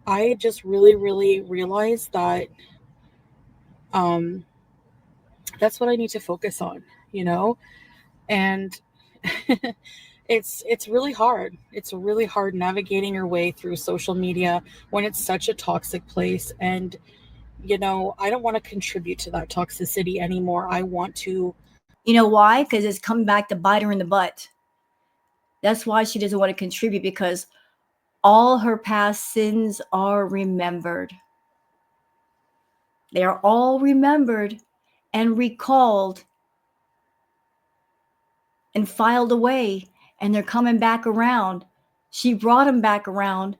I just really, really realized that that's what I need to focus on, and it's really hard. It's really hard navigating your way through social media when it's such a toxic place. And, I don't want to contribute to that toxicity anymore. I want to. You know why? Because it's coming back to bite her in the butt. That's why she doesn't want to contribute, because all her past sins are remembered. They are all remembered and recalled and filed away, and they're coming back around. She brought them back around.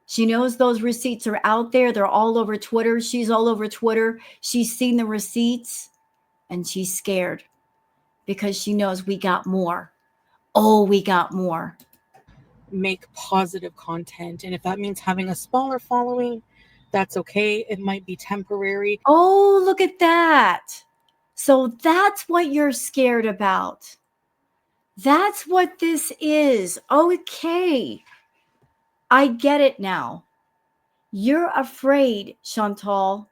She knows those receipts are out there. They're all over Twitter. She's all over Twitter. She's seen the receipts and she's scared because she knows we got more. Oh, we got more. Make positive content. And if that means having a smaller following, that's okay. It might be temporary. Oh, look at that. So that's what you're scared about. That's what this is. Okay. I get it now. You're afraid, Chantal.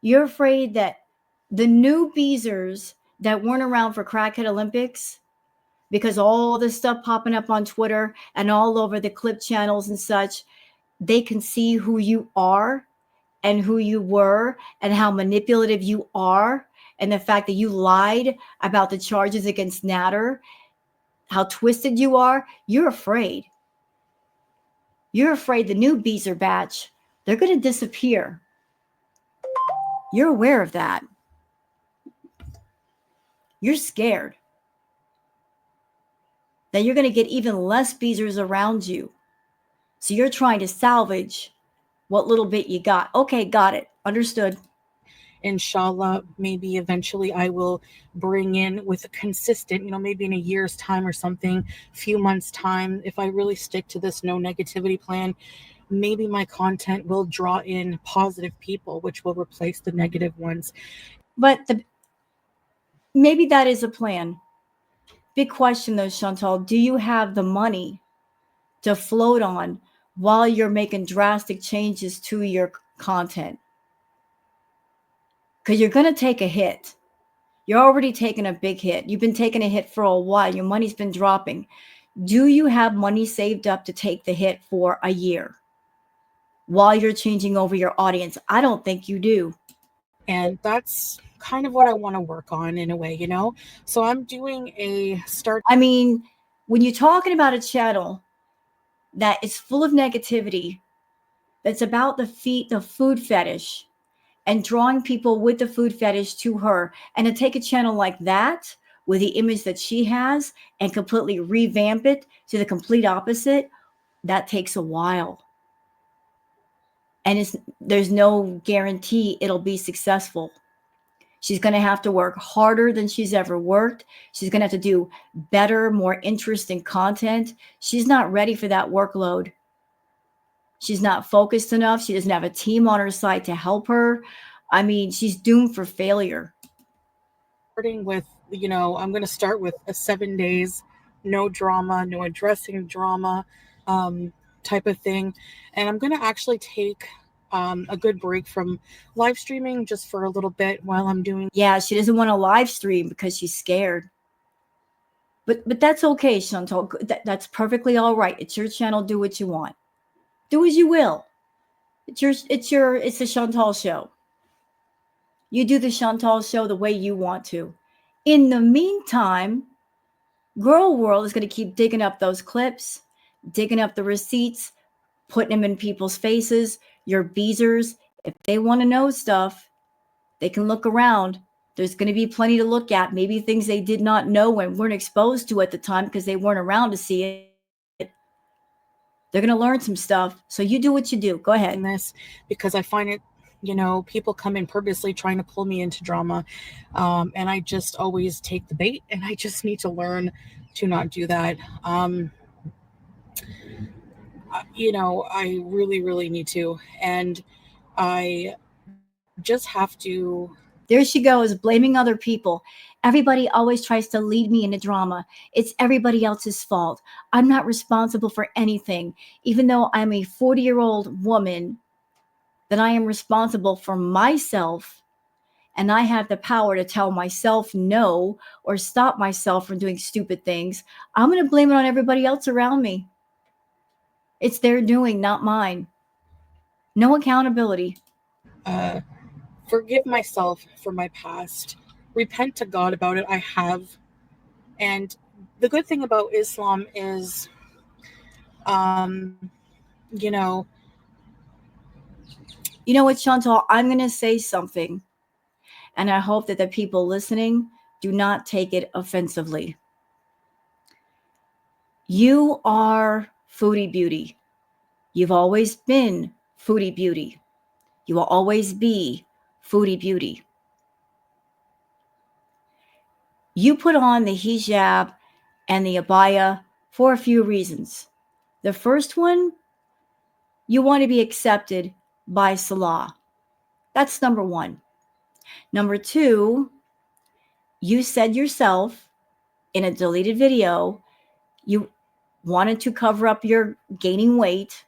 You're afraid that the new Beezers that weren't around for Crackhead Olympics, because all this stuff popping up on Twitter and all over the clip channels and such, they can see who you are and who you were and how manipulative you are, and the fact that you lied about the charges against Natter, how twisted you are. You're afraid. You're afraid the new Beezer batch, they're going to disappear. You're aware of that. You're scared that you're going to get even less Beezers around you. So you're trying to salvage what little bit you got. Okay, got it. Understood. Inshallah, maybe eventually I will bring in with a consistent, maybe in a year's time or something, few months time, if I really stick to this no negativity plan, maybe my content will draw in positive people, which will replace the negative ones. But maybe that is a plan. Big question though, Chantal, do you have the money to float on while you're making drastic changes to your content? Because you're going to take a hit. You're already taking a big hit. You've been taking a hit for a while. Your money's been dropping. Do you have money saved up to take the hit for a year while you're changing over your audience? I don't think you do. And that's kind of what I want to work on in a way, you know? So I'm doing a start. I mean, when you're talking about a channel that is full of negativity, that's about the food fetish, and drawing people with the food fetish to her, and to take a channel like that with the image that she has and completely revamp it to the complete opposite, that takes a while. And there's no guarantee it'll be successful. She's going to have to work harder than she's ever worked. She's going to have to do better, more interesting content. She's not ready for that workload. She's not focused enough. She doesn't have a team on her side to help her. I mean, she's doomed for failure. Starting with, you know, I'm going to start with a 7 days, no drama, no addressing drama type of thing. And I'm going to actually take a good break from live streaming just for a little bit while I'm doing. Yeah, she doesn't want to live stream because she's scared. But that's okay, Chantal. That's perfectly all right. It's your channel. Do what you want. Do as you will. It's the Chantal show. You do the Chantal show the way you want to. In the meantime, Girl World is going to keep digging up those clips, digging up the receipts, putting them in people's faces, your beezers. If they want to know stuff, they can look around. There's going to be plenty to look at. Maybe things they did not know and weren't exposed to at the time because they weren't around to see it. They're going to learn some stuff. So you do what you do. Go ahead. This because I find it, you know, people come in purposely trying to pull me into drama. And I just always take the bait, and I just need to learn to not do that. You know, I really, really need to. And I just have to. There she goes, blaming other people. Everybody always tries to lead me into drama. It's everybody else's fault. I'm not responsible for anything. Even though I'm a 40-year-old woman, that I am responsible for myself, and I have the power to tell myself no or stop myself from doing stupid things. I'm going to blame it on everybody else around me. It's their doing, not mine. No accountability. Forgive myself for my past, repent to God about it. I have. And the good thing about Islam is, you know, You know what, Chantal? I'm going to say something, and I hope that the people listening do not take it offensively. You are Foodie Beauty. You've always been Foodie Beauty. You will always be Foodie Beauty. You put on the hijab and the abaya for a few reasons. The first one, you want to be accepted by Salah. That's number one. Number two, you said yourself in a deleted video, you wanted to cover up your gaining weight,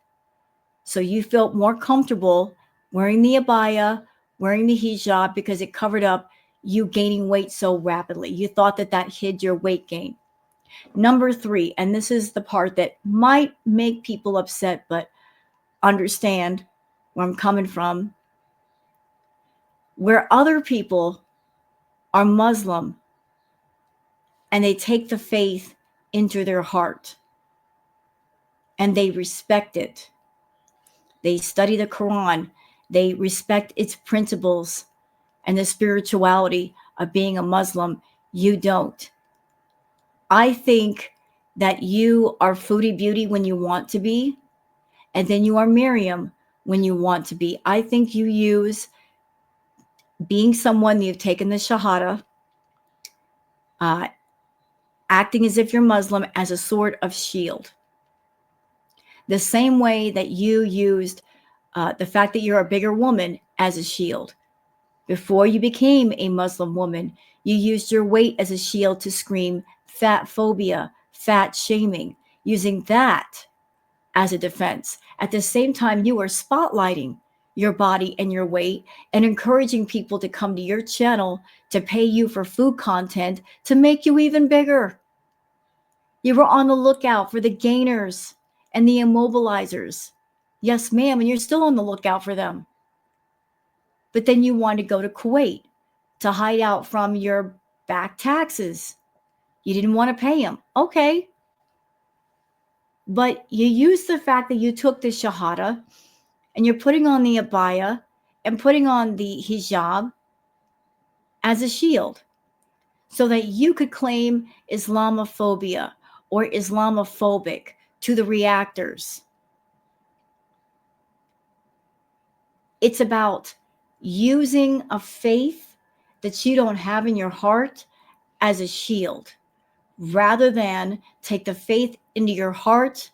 so you felt more comfortable wearing the abaya, wearing the hijab, because it covered up you gaining weight so rapidly. You thought that that hid your weight gain. Number three, and this is the part that might make people upset, but understand where I'm coming from. Where other people are Muslim and they take the faith into their heart and they respect it, they study the Quran, they respect its principles and the spirituality of being a Muslim, you don't. I think that you are Foodie Beauty when you want to be, and then you are Miriam when you want to be. I think you use being someone that you've taken the Shahada, acting as if you're Muslim, as a sort of shield. The same way that you used the fact that you're a bigger woman as a shield. Before you became a Muslim woman, you used your weight as a shield to scream fat phobia, fat shaming, using that as a defense. At the same time, you are spotlighting your body and your weight and encouraging people to come to your channel to pay you for food content to make you even bigger. You were on the lookout for the gainers and the immobilizers. Yes, ma'am, and you're still on the lookout for them. But then you want to go to Kuwait to hide out from your back taxes. You didn't want to pay them. Okay. But you use the fact that you took the shahada and you're putting on the abaya and putting on the hijab as a shield so that you could claim Islamophobia or Islamophobic to the reactors. It's about using a faith that you don't have in your heart as a shield, rather than take the faith into your heart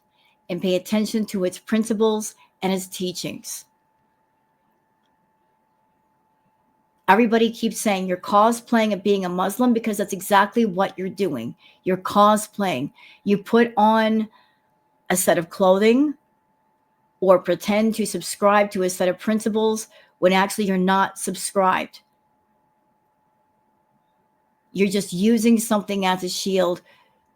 and pay attention to its principles and its teachings. Everybody keeps saying you're cosplaying of being a Muslim because that's exactly what you're doing. You're cosplaying. You put on a set of clothing or pretend to subscribe to a set of principles when actually you're not subscribed. You're just using something as a shield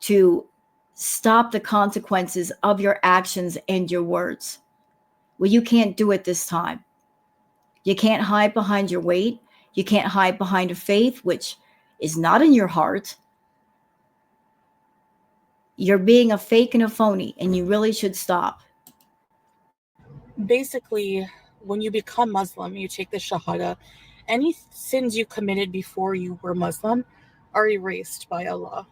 to stop the consequences of your actions and your words. Well, you can't do it this time. You can't hide behind your weight. You can't hide behind a faith which is not in your heart. You're being a fake and a phony, and you really should stop. Basically, when you become Muslim, you take the Shahada, any sins you committed before you were Muslim are erased by Allah.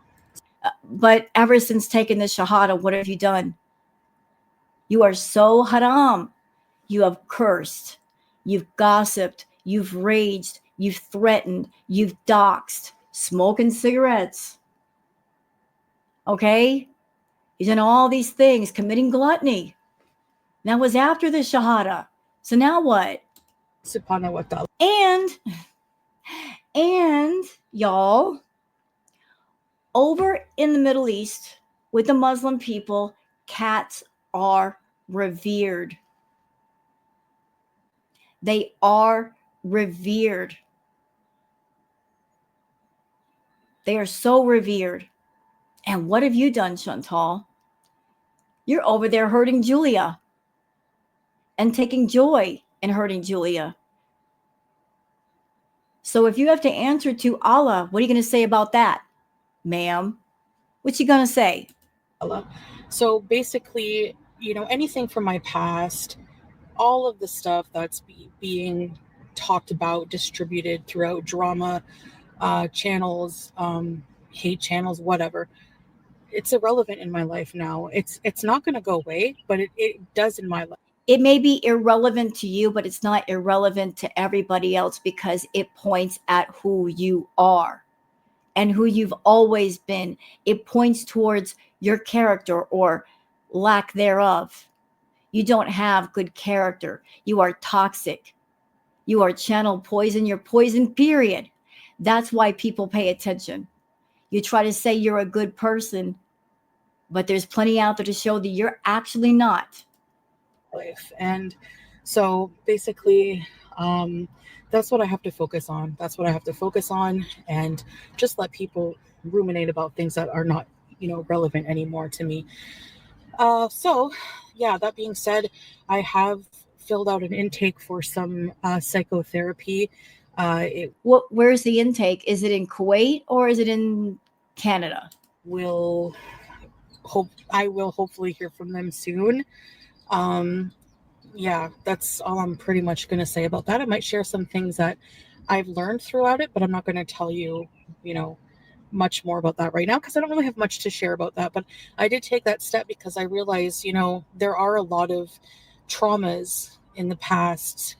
But ever since taking the Shahada, what have you done? You are so haram. You have cursed. You've gossiped. You've raged. You've threatened. You've doxed. Smoking cigarettes. Okay? You've done all these things, committing gluttony. That was after the Shahada. So now what? Subhanahu wa ta'ala. And y'all, over in the Middle East with the Muslim people, cats are revered. They are revered. They are so revered. And what have you done, Chantal? You're over there hurting Julia and taking joy in hurting Julia. So if you have to answer to Allah, what are you going to say about that, ma'am? What's you going to say? So basically, anything from my past, all of the stuff that's being talked about, distributed throughout drama channels, hate channels, whatever, it's irrelevant in my life now. It's not going to go away, but it does in my life. It may be irrelevant to you, but it's not irrelevant to everybody else because it points at who you are and who you've always been. It points towards your character or lack thereof. You don't have good character. You are toxic. You are channel poison. You're poison, period. That's why people pay attention. You try to say you're a good person, but there's plenty out there to show that you're actually not. Life. And so basically, that's what I have to focus on. That's what I have to focus on, and just let people ruminate about things that are not, relevant anymore to me. So, yeah, that being said, I have filled out an intake for some psychotherapy. Where's the intake? Is it in Kuwait or is it in Canada? I will hopefully hear from them soon. Yeah, that's all I'm pretty much going to say about that. I might share some things that I've learned throughout it, but I'm not going to tell you, much more about that right now because I don't really have much to share about that. But I did take that step because I realized, there are a lot of traumas in the past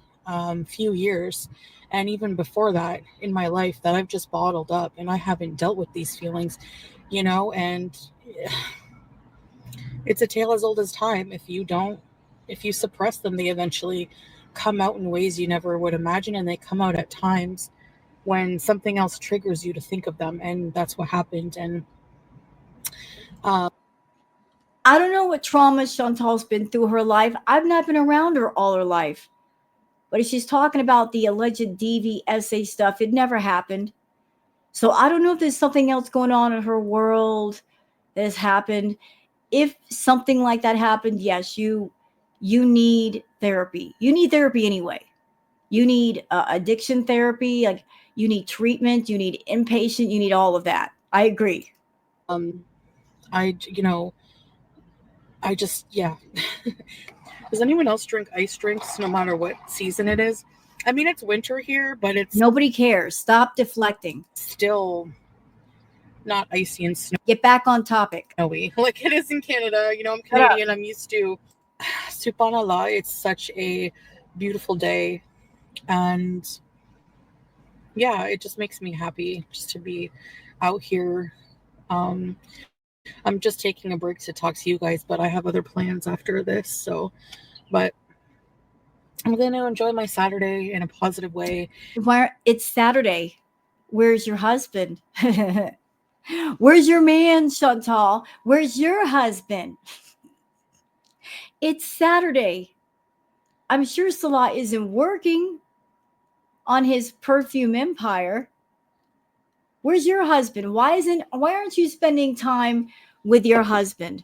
few years and even before that in my life that I've just bottled up, and I haven't dealt with these feelings, and it's a tale as old as time. If you suppress them, they eventually come out in ways you never would imagine, and they come out at times when something else triggers you to think of them, and that's what happened. And I don't know what trauma Chantal's been through her life. I've not been around her all her life. But if she's talking about the alleged DV stuff, it never happened. So I don't know if there's something else going on in her world that has happened. If something like that happened, yes, you need therapy. You need therapy anyway. You need addiction therapy. Like, you need treatment. You need inpatient. You need all of that. I agree. I, you know, I just, yeah. Does anyone else drink ice drinks no matter what season it is? I mean, it's winter here, but it's Nobody cares. Stop deflecting. still not icy and Get back on topic. snowy like it is in Canada. You know, I'm Shut up. Canadian. I'm used to subhanallah. It's such a beautiful day, and yeah, it just makes me happy just to be out here. I'm just taking a break to talk to you guys, but I have other plans after this. So, but I'm going to enjoy my Saturday in a positive way. Why? It's Saturday. Where's your husband? Where's your man, Chantal? Where's your husband? It's Saturday. I'm sure Salah isn't working on his perfume empire. Where's your husband? Why aren't you spending time with your husband?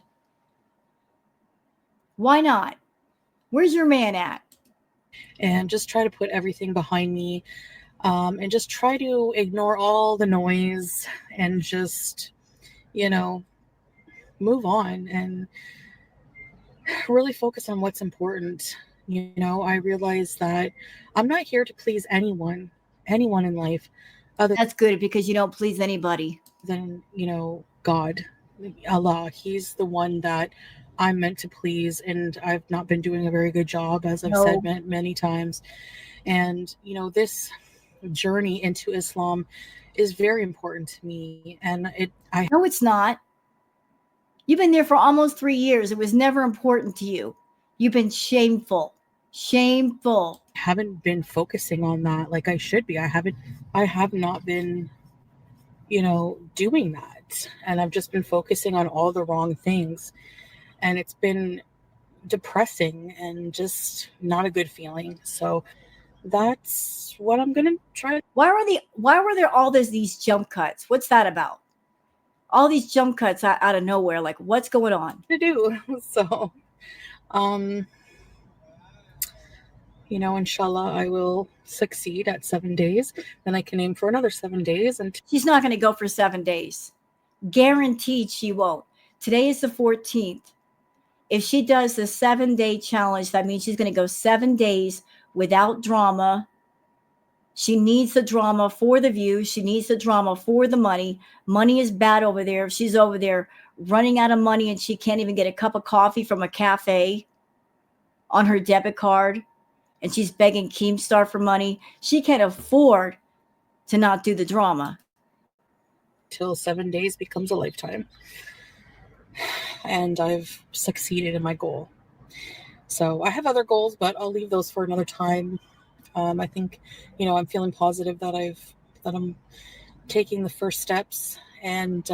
Why not? Where's your man at? And just try to put everything behind me, and just try to ignore all the noise and just, you know, move on and really focus on what's important. You know, I realize that I'm not here to please anyone in life other That's good, because you don't please anybody. than, you know, God, Allah. He's the one that I'm meant to please, and I've not been doing a very good job, as I've said No, many times. And you know, this journey into Islam is very important to me, and I no, it's not. You've been there for almost 3 years. It was never important to you. You've been shameful. Shameful. haven't been focusing on that like I should be. I have not been, you know, doing that, and I've just been focusing on all the wrong things, and it's been depressing and just not a good feeling. So that's what I'm gonna try Why were there all these jump cuts? What's that about? All these jump cuts out of nowhere. Like, what's going on? to do. So, you know, inshallah, I will succeed at 7 days. Then I can aim for another 7 days. And She's not going to go for 7 days. Guaranteed she won't. Today is the 14th. If she does the 7-day challenge, that means she's going to go 7 days without drama. She needs the drama for the views. She needs the drama for the money. Money is bad over there. If she's over there running out of money and she can't even get a cup of coffee from a cafe on her debit card, and she's begging Keemstar for money, she can't afford to not do the drama. till 7 days becomes a lifetime. And I've succeeded in my goal. So I have other goals, but I'll leave those for another time. I think, you know, I'm feeling positive that I'm taking the first steps, and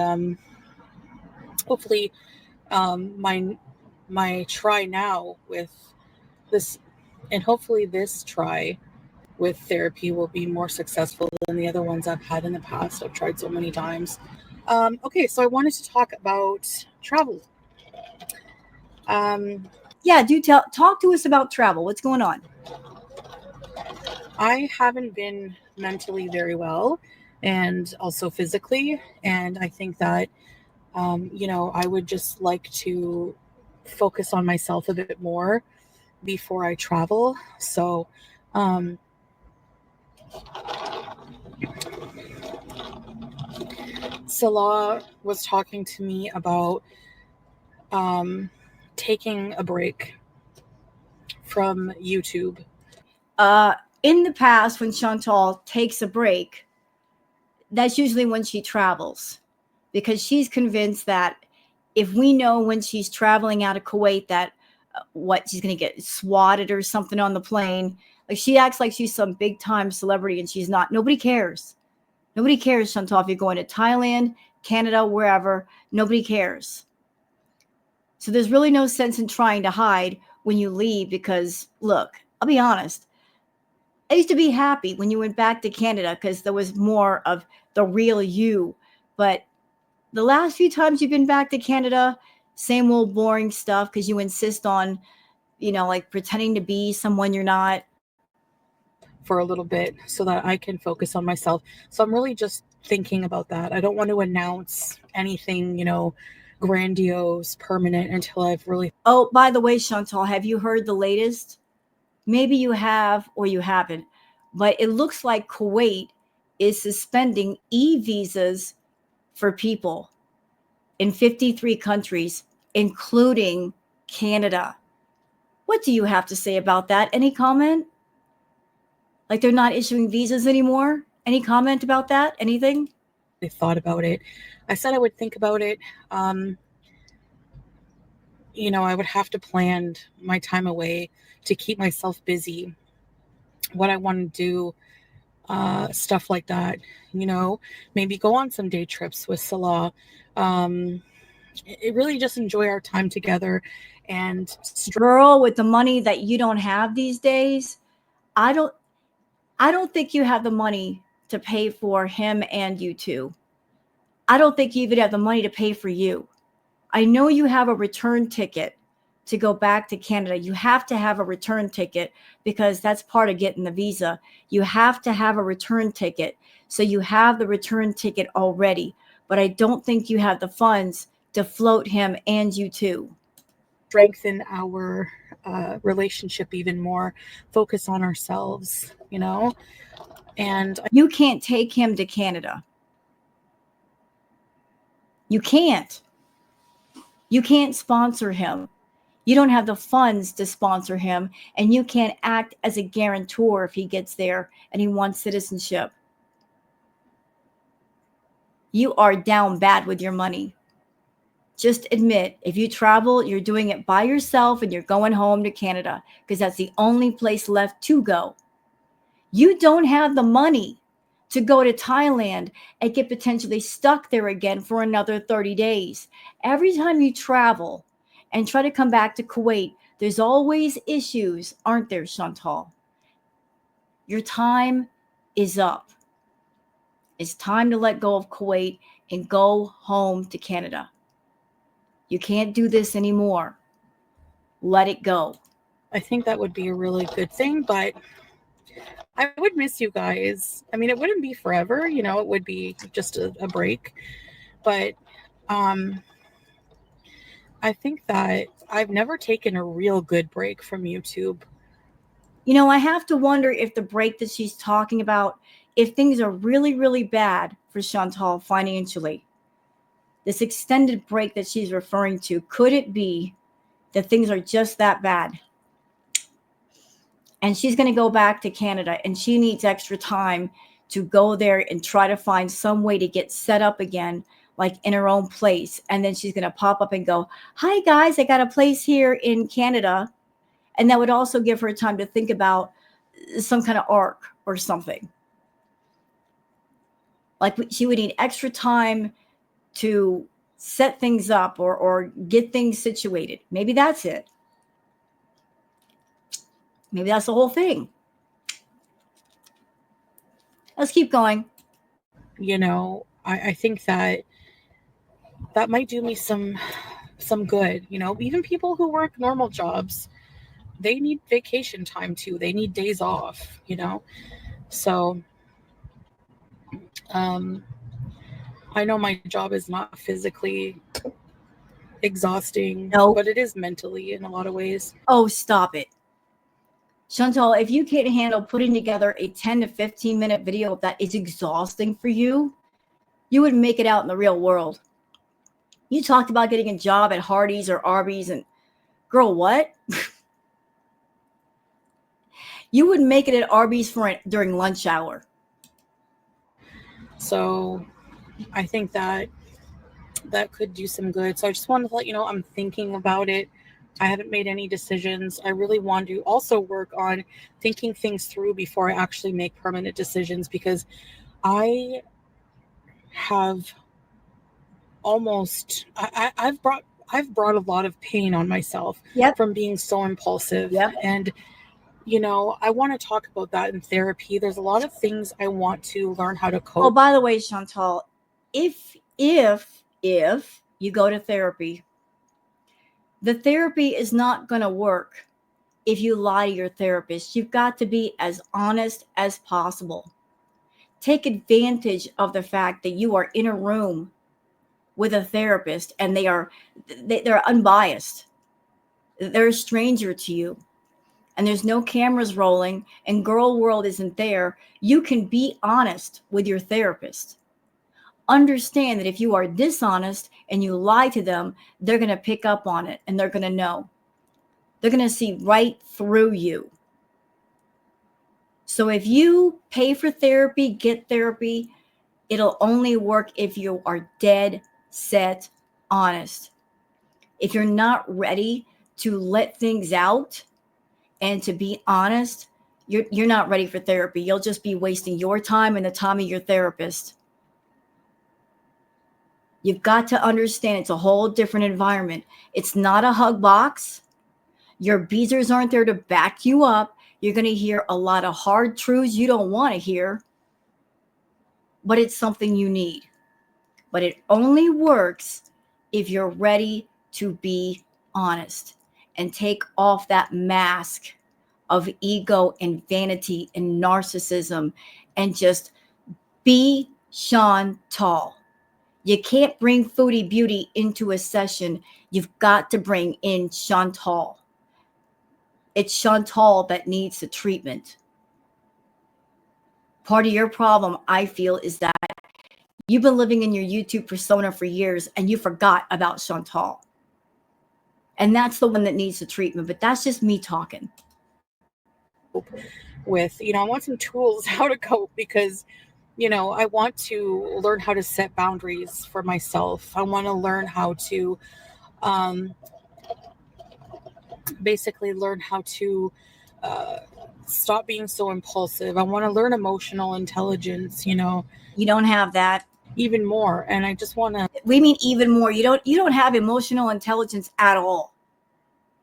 hopefully, my try now with this, and hopefully this try with therapy will be more successful than the other ones I've had in the past. I've tried so many times. Okay, so I wanted to talk about travel. Yeah, talk to us about travel. What's going on? I haven't been mentally very well, and also physically, and I think that you know, I would just like to focus on myself a bit more before I travel. So Salah was talking to me about taking a break from YouTube. In the past, when Chantal takes a break, that's usually when she travels, because she's convinced that if we know when she's traveling out of Kuwait that what she's going to get swatted or something on the plane. Like, she acts like she's some big time celebrity, and she's not. Nobody cares. Nobody cares, Chantal. If you're going to Thailand, Canada, wherever, nobody cares. So there's really no sense in trying to hide when you leave, because look, I'll be honest. I used to be happy when you went back to Canada because there was more of the real you. But the last few times you've been back to Canada, same old boring stuff, because you insist on, you know, like pretending to be someone you're not. for a little bit so that I can focus on myself. So I'm really just thinking about that. I don't want to announce anything, you know, grandiose, permanent until I've really. Oh, by the way, Chantal, have you heard the latest? Maybe you have or you haven't, but it looks like Kuwait is suspending e-visas for people in 53 countries, including Canada. What do you have to say about that? Any comment? Like they're not issuing visas anymore? Any comment about that? Anything? Thought about it. I said I would think about it. You know, I would have to plan my time away to keep myself busy, what I want to do, stuff like that. You know, maybe go on some day trips with Salah. It really just enjoy our time together. And girl, with the money that you don't have these days, I don't think you have the money to pay for him and you two. I don't think you even have the money to pay for you. I know you have a return ticket to go back to Canada. You have to have a return ticket because that's part of getting the visa. You have to have a return ticket. So you have the return ticket already, but I don't think you have the funds to float him and you too. Strengthen our relationship even more, focus on ourselves, you know, and you can't take him to Canada. You can't. You can't sponsor him. You don't have the funds to sponsor him, and you can't act as a guarantor if he gets there and he wants citizenship. You are down bad with your money. Just admit, if you travel, you're doing it by yourself and you're going home to Canada because that's the only place left to go. You don't have the money to go to Thailand and get potentially stuck there again for another 30 days. Every time you travel and try to come back to Kuwait, there's always issues, aren't there, Chantal? Your time is up. It's time to let go of Kuwait and go home to Canada. You can't do this anymore. Let it go. I think that would be a really good thing, but I would miss you guys. I mean, it wouldn't be forever, you know, it would be just a break. But I think that I've never taken a real good break from YouTube. You know, I have to wonder if the break that she's talking about, if things are really, really bad for Chantal financially, this extended break that she's referring to, could it be that things are just that bad? And she's going to go back to Canada and she needs extra time to go there and try to find some way to get set up again, like in her own place. And then she's going to pop up and go, "Hi guys, I got a place here in Canada." And that would also give her time to think about some kind of arc or something. Like she would need extra time to set things up or get things situated. Maybe that's it. Maybe that's the whole thing. Let's keep going. You know, I think that might do me some good. You know, even people who work normal jobs, they need vacation time too. They need days off, you know. So I know my job is not physically exhausting, No. but it is mentally in a lot of ways. Oh, stop it. Chantal, if you can't handle putting together a 10 to 15 minute video that is exhausting for you, you would make it out in the real world. You talked about getting a job at Hardee's or Arby's, and girl, what? You would make it at Arby's during lunch hour. So I think that could do some good. So I just wanted to let you know I'm thinking about it. I haven't made any decisions. I really want to also work on thinking things through before I actually make permanent decisions, because I have almost I've brought a lot of pain on myself from being so impulsive. And you know, I want to talk about that in therapy. There's a lot of things I want to learn how to cope. Oh, by the way, Chantal, if you go to therapy, the therapy is not going to work if you lie to your therapist. You've got to be as honest as possible. Take advantage of the fact that you are in a room with a therapist and they're unbiased. They're a stranger to you and there's no cameras rolling and girl world isn't there. You can be honest with your therapist. Understand that if you are dishonest and you lie to them, they're going to pick up on it and they're going to know. They're going to see right through you. So if you pay for therapy, get therapy, it'll only work if you are dead set honest. If you're not ready to let things out and to be honest, you're not ready for therapy. You'll just be wasting your time and the time of your therapist. You've got to understand it's a whole different environment. It's not a hug box. Your beezers aren't there to back you up. You're going to hear a lot of hard truths you don't want to hear, but it's something you need. But it only works if you're ready to be honest and take off that mask of ego and vanity and narcissism and just be CHANTAL. You can't bring Foodie Beauty into a session. You've got to bring in CHANTAL. It's CHANTAL that needs the treatment. Part of your problem, I feel, is that you've been living in your YouTube persona for years and you forgot about CHANTAL. And that's the one that needs the treatment. But that's just me talking. With, I want some tools how to cope because I want to learn how to set boundaries for myself. I want to learn how to basically learn how to stop being so impulsive. I want to learn emotional intelligence, You don't have that. even more. And I just want to. We mean even more. You don't have emotional intelligence at all.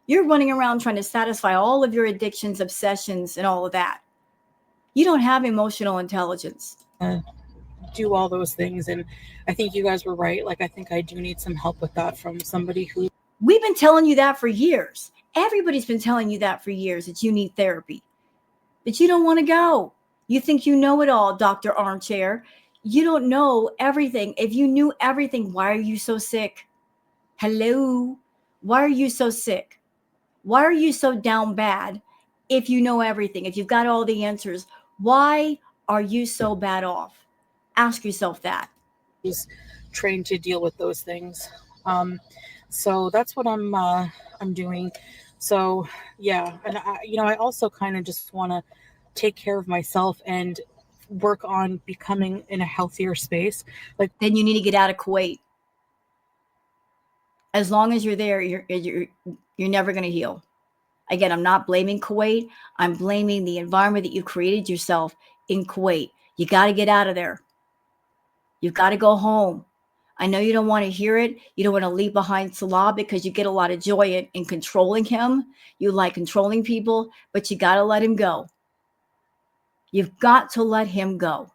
You're running around trying to satisfy all of your addictions, obsessions, and all of that. You don't have emotional intelligence. Do all those things. And I think you guys were right. Like, I think I do need some help with that from somebody who. We've been telling you that for years. Everybody's been telling you that for years, that you need therapy. But you don't want to go. You think you know it all, Dr. Armchair. You don't know everything. If you knew everything, why are you so sick? Hello? Why are you so sick? Why are you so down bad? If you know everything, if you've got all the answers, why are you so bad off? Ask yourself that. Who's trained to deal with those things. So that's what I'm doing. So yeah, and I also kind of just want to take care of myself and work on becoming in a healthier space. Like, then you need to get out of Kuwait. As long as you're there, you're never going to heal. Again, I'm not blaming Kuwait. I'm blaming the environment that you created yourself in Kuwait. You got to get out of there. You've got to go home. I know you don't want to hear it. You don't want to leave behind Salah because you get a lot of joy in controlling him. You like controlling people, but you got to let him go. You've got to let him go.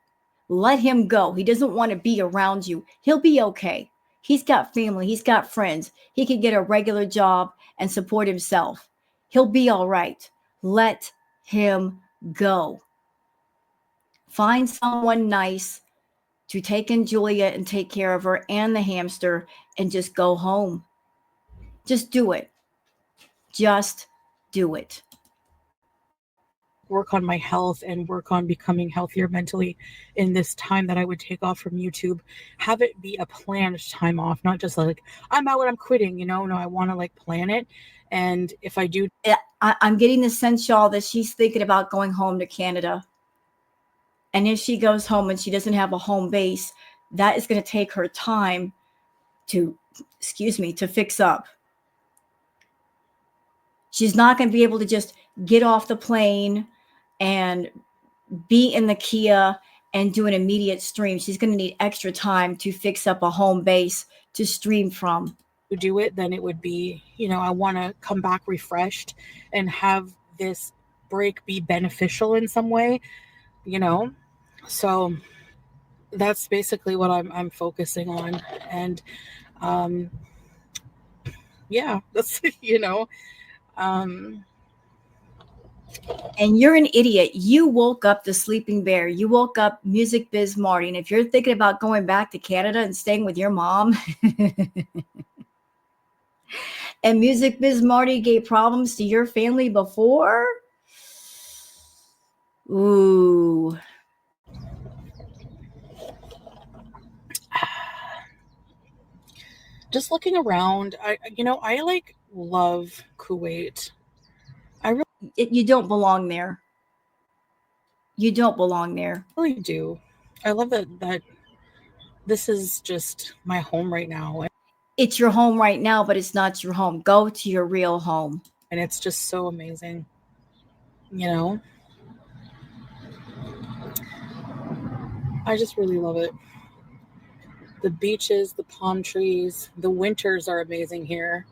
Let him go. He doesn't want to be around you. He'll be okay. He's got family. He's got friends. He can get a regular job and support himself. He'll be all right. Let him go. Find someone nice to take in Julia and take care of her and the hamster and just go home. Just do it. Just do it. Work on my health and work on becoming healthier mentally in this time that I would take off from YouTube. Have it be a planned time off, not just like, I'm out and I'm quitting, No, I want to like plan it. And if I do. I'm getting the sense, y'all, that she's thinking about going home to Canada. And if she goes home and she doesn't have a home base, that is going to take her time to fix up. She's not going to be able to just get off the plane and be in the Kia and do an immediate stream. She's going to need extra time to fix up a home base to stream from. Do it, then it would be, I want to come back refreshed and have this break be beneficial in some way, So that's basically what I'm focusing on. And yeah, that's, And you're an idiot. You woke up the sleeping bear. You woke up Music Biz Marty. And if you're thinking about going back to Canada and staying with your mom, and Music Biz Marty gave problems to your family before, ooh. Just looking around, I like love Kuwait. I You don't belong there. You don't belong there. really do. I love that this is just my home right now. It's your home right now, but it's not your home. Go to your real home. And it's just so amazing. You know? I just really love it. The beaches, the palm trees, the winters are amazing here,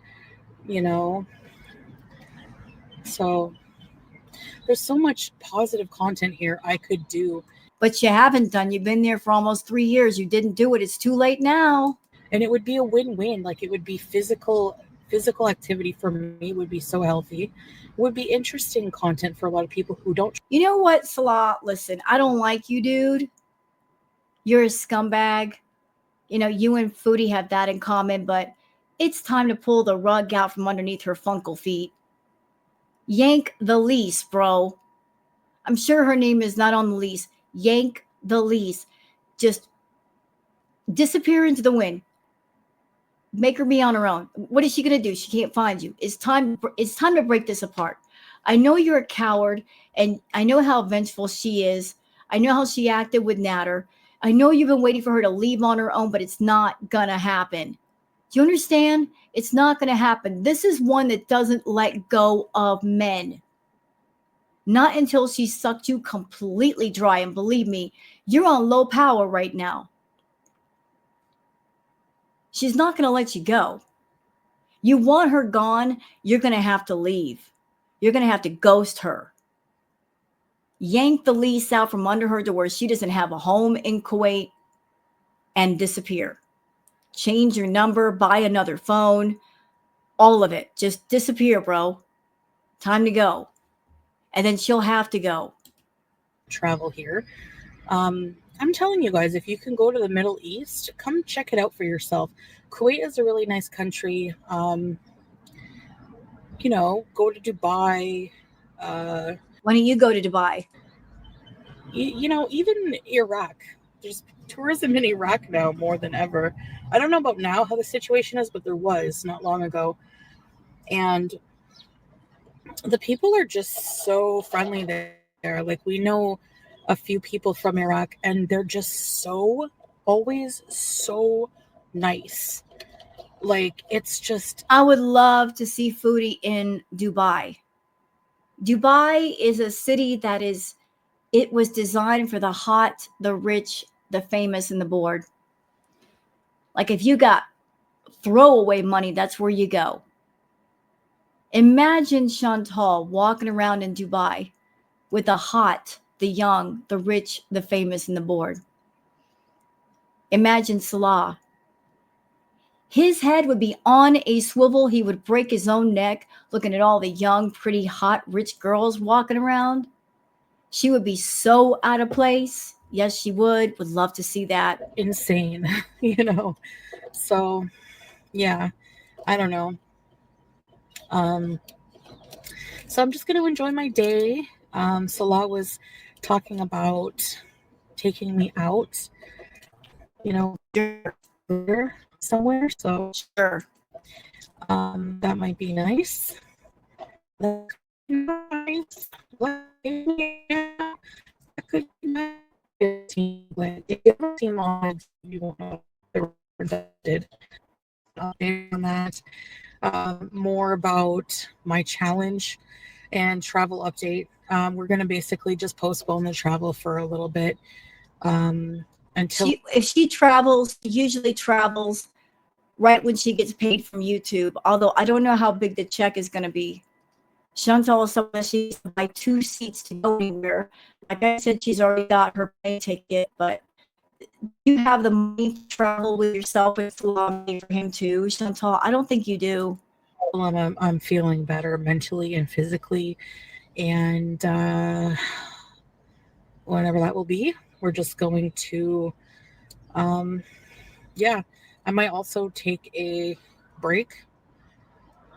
you know? So there's so much positive content here I could do. But you haven't done. You've been there for almost 3 years. You didn't do it. It's too late now. And it would be a win-win. Like, it would be physical activity for me would be so healthy. It would be interesting content for a lot of people who don't. You know what, Salah? Listen, I don't like you, dude. You're a scumbag. You know, you and Foodie have that in common, but it's time to pull the rug out from underneath her funkle feet. Yank the lease, bro. I'm sure her name is not on the lease. Yank the lease. Just disappear into the wind. Make her be on her own. What is she going to do? She can't find you. It's time to break this apart. I know you're a coward, and I know how vengeful she is. I know how she acted with Natter. I know you've been waiting for her to leave on her own, but it's not going to happen. Do you understand? It's not going to happen. This is one that doesn't let go of men. Not until she sucked you completely dry. And believe me, you're on low power right now. She's not going to let you go. You want her gone, you're going to have to leave. You're going to have to ghost her. Yank the lease out from under her to where she doesn't have a home in Kuwait and disappear. Change your number, buy another phone, all of it. Just disappear, bro. Time to go. And then she'll have to go. Travel here. I'm telling you guys, if you can go to the Middle East, come check it out for yourself. Kuwait is a really nice country. Go to Dubai. Why don't you go to Dubai? Even Iraq. There's tourism in Iraq now more than ever. I don't know about now how the situation is, but there was not long ago. And the people are just so friendly there. Like, we know a few people from Iraq, and they're just always so nice. Like, it's just. I would love to see Foodie in Dubai. Dubai is a city it was designed for the hot, the rich, the famous, and the bored. Like, if you got throwaway money, that's where you go. Imagine Chantal walking around in Dubai with the hot, the young, the rich, the famous, and the bored. Imagine Salah. His head would be on a swivel. He would break his own neck looking at all the young, pretty, hot, rich girls walking around. She would be so out of place. Yes, she would. Would love to see that. Insane, So, yeah, I don't know. So I'm just going to enjoy my day. Salah was talking about taking me out, somewhere. So Sure. That might be nice. That could be nice. But if you ever seen on, you won't know what did. On that, more about my challenge and travel update. We're going to basically just postpone the travel for a little bit until. If she travels, usually travels right when she gets paid from YouTube. Although I don't know how big the check is going to be. Chantal is someone she needs to buy 2 seats to go anywhere. Like I said, she's already got her plane ticket, but you have the money to travel with yourself. It's a lot of money for him too, Chantal. I don't think you do. I'm feeling better mentally and physically. And whenever that will be, we're just going to, yeah, I might also take a break.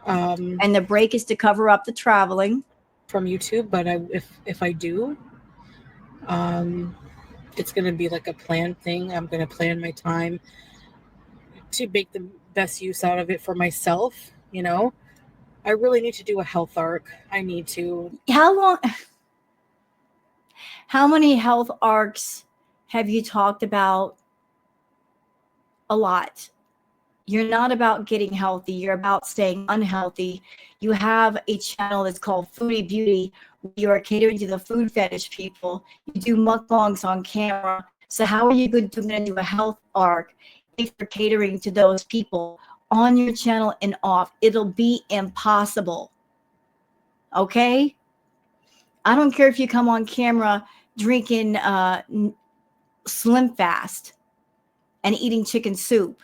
And the break is to cover up the traveling from YouTube, but if I do, it's going to be like a planned thing. I'm going to plan my time to make the best use out of it for myself. You know, I really need to do a health arc. I need to. How many health arcs have you talked about? A lot. You're not about getting healthy. You're about staying unhealthy. You have a channel that's called Foodie Beauty. You are catering to the food fetish people. You do mukbangs on camera. So how are you going to do a health arc if you're catering to those people on your channel and off? It'll be impossible. Okay? I don't care if you come on camera drinking Slim Fast and eating chicken soup.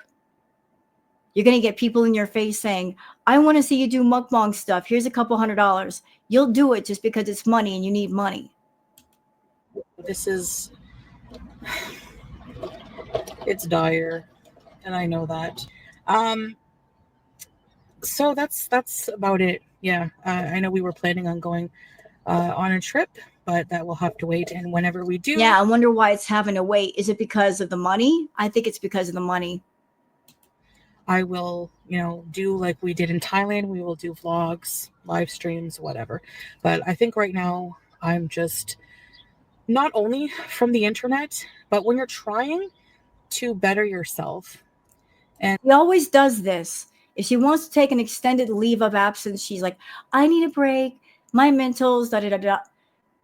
You're going to get people in your face saying, I want to see you do mukbang stuff. Here's a couple $100. You'll do it just because it's money and you need money. This is, it's dire. And I know that. So that's about it. Yeah. I know we were planning on going on a trip, but that will have to wait. And whenever we do. Yeah. I wonder why it's having to wait. Is it because of the money? I think it's because of the money. I will, do like we did in Thailand. We will do vlogs, live streams, whatever. But I think right now I'm just not only from the internet, but when you're trying to better yourself. And he always does this. If she wants to take an extended leave of absence, she's like, I need a break. My mentals, da da da da.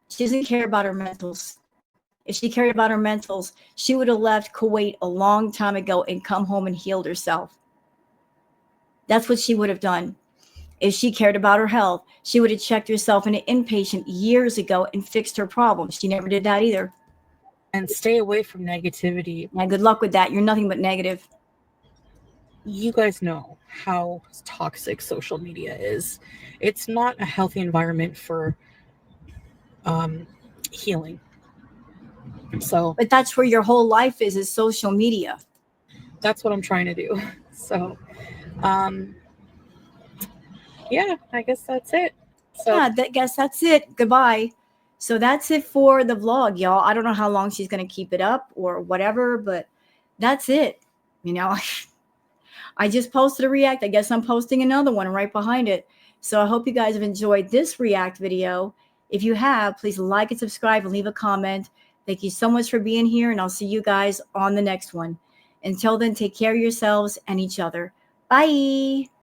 She doesn't care about her mentals. If she cared about her mentals, she would have left Kuwait a long time ago and come home and healed herself. That's what she would have done. If she cared about her health, she would have checked herself in an inpatient years ago and fixed her problem. She never did that either. And stay away from negativity. Yeah, good luck with that. You're nothing but negative. You guys know how toxic social media is. It's not a healthy environment for healing. So, but that's where your whole life is social media. That's what I'm trying to do. So, yeah, I guess that's it. So, yeah, I guess that's it. Goodbye. So that's it for the vlog, y'all. I don't know how long she's going to keep it up or whatever, but that's it. I just posted a react. I guess I'm posting another one right behind it. So I hope you guys have enjoyed this react video. If you have, please like and subscribe and leave a comment. Thank you so much for being here, and I'll see you guys on the next one. Until then, take care of yourselves and each other. Bye.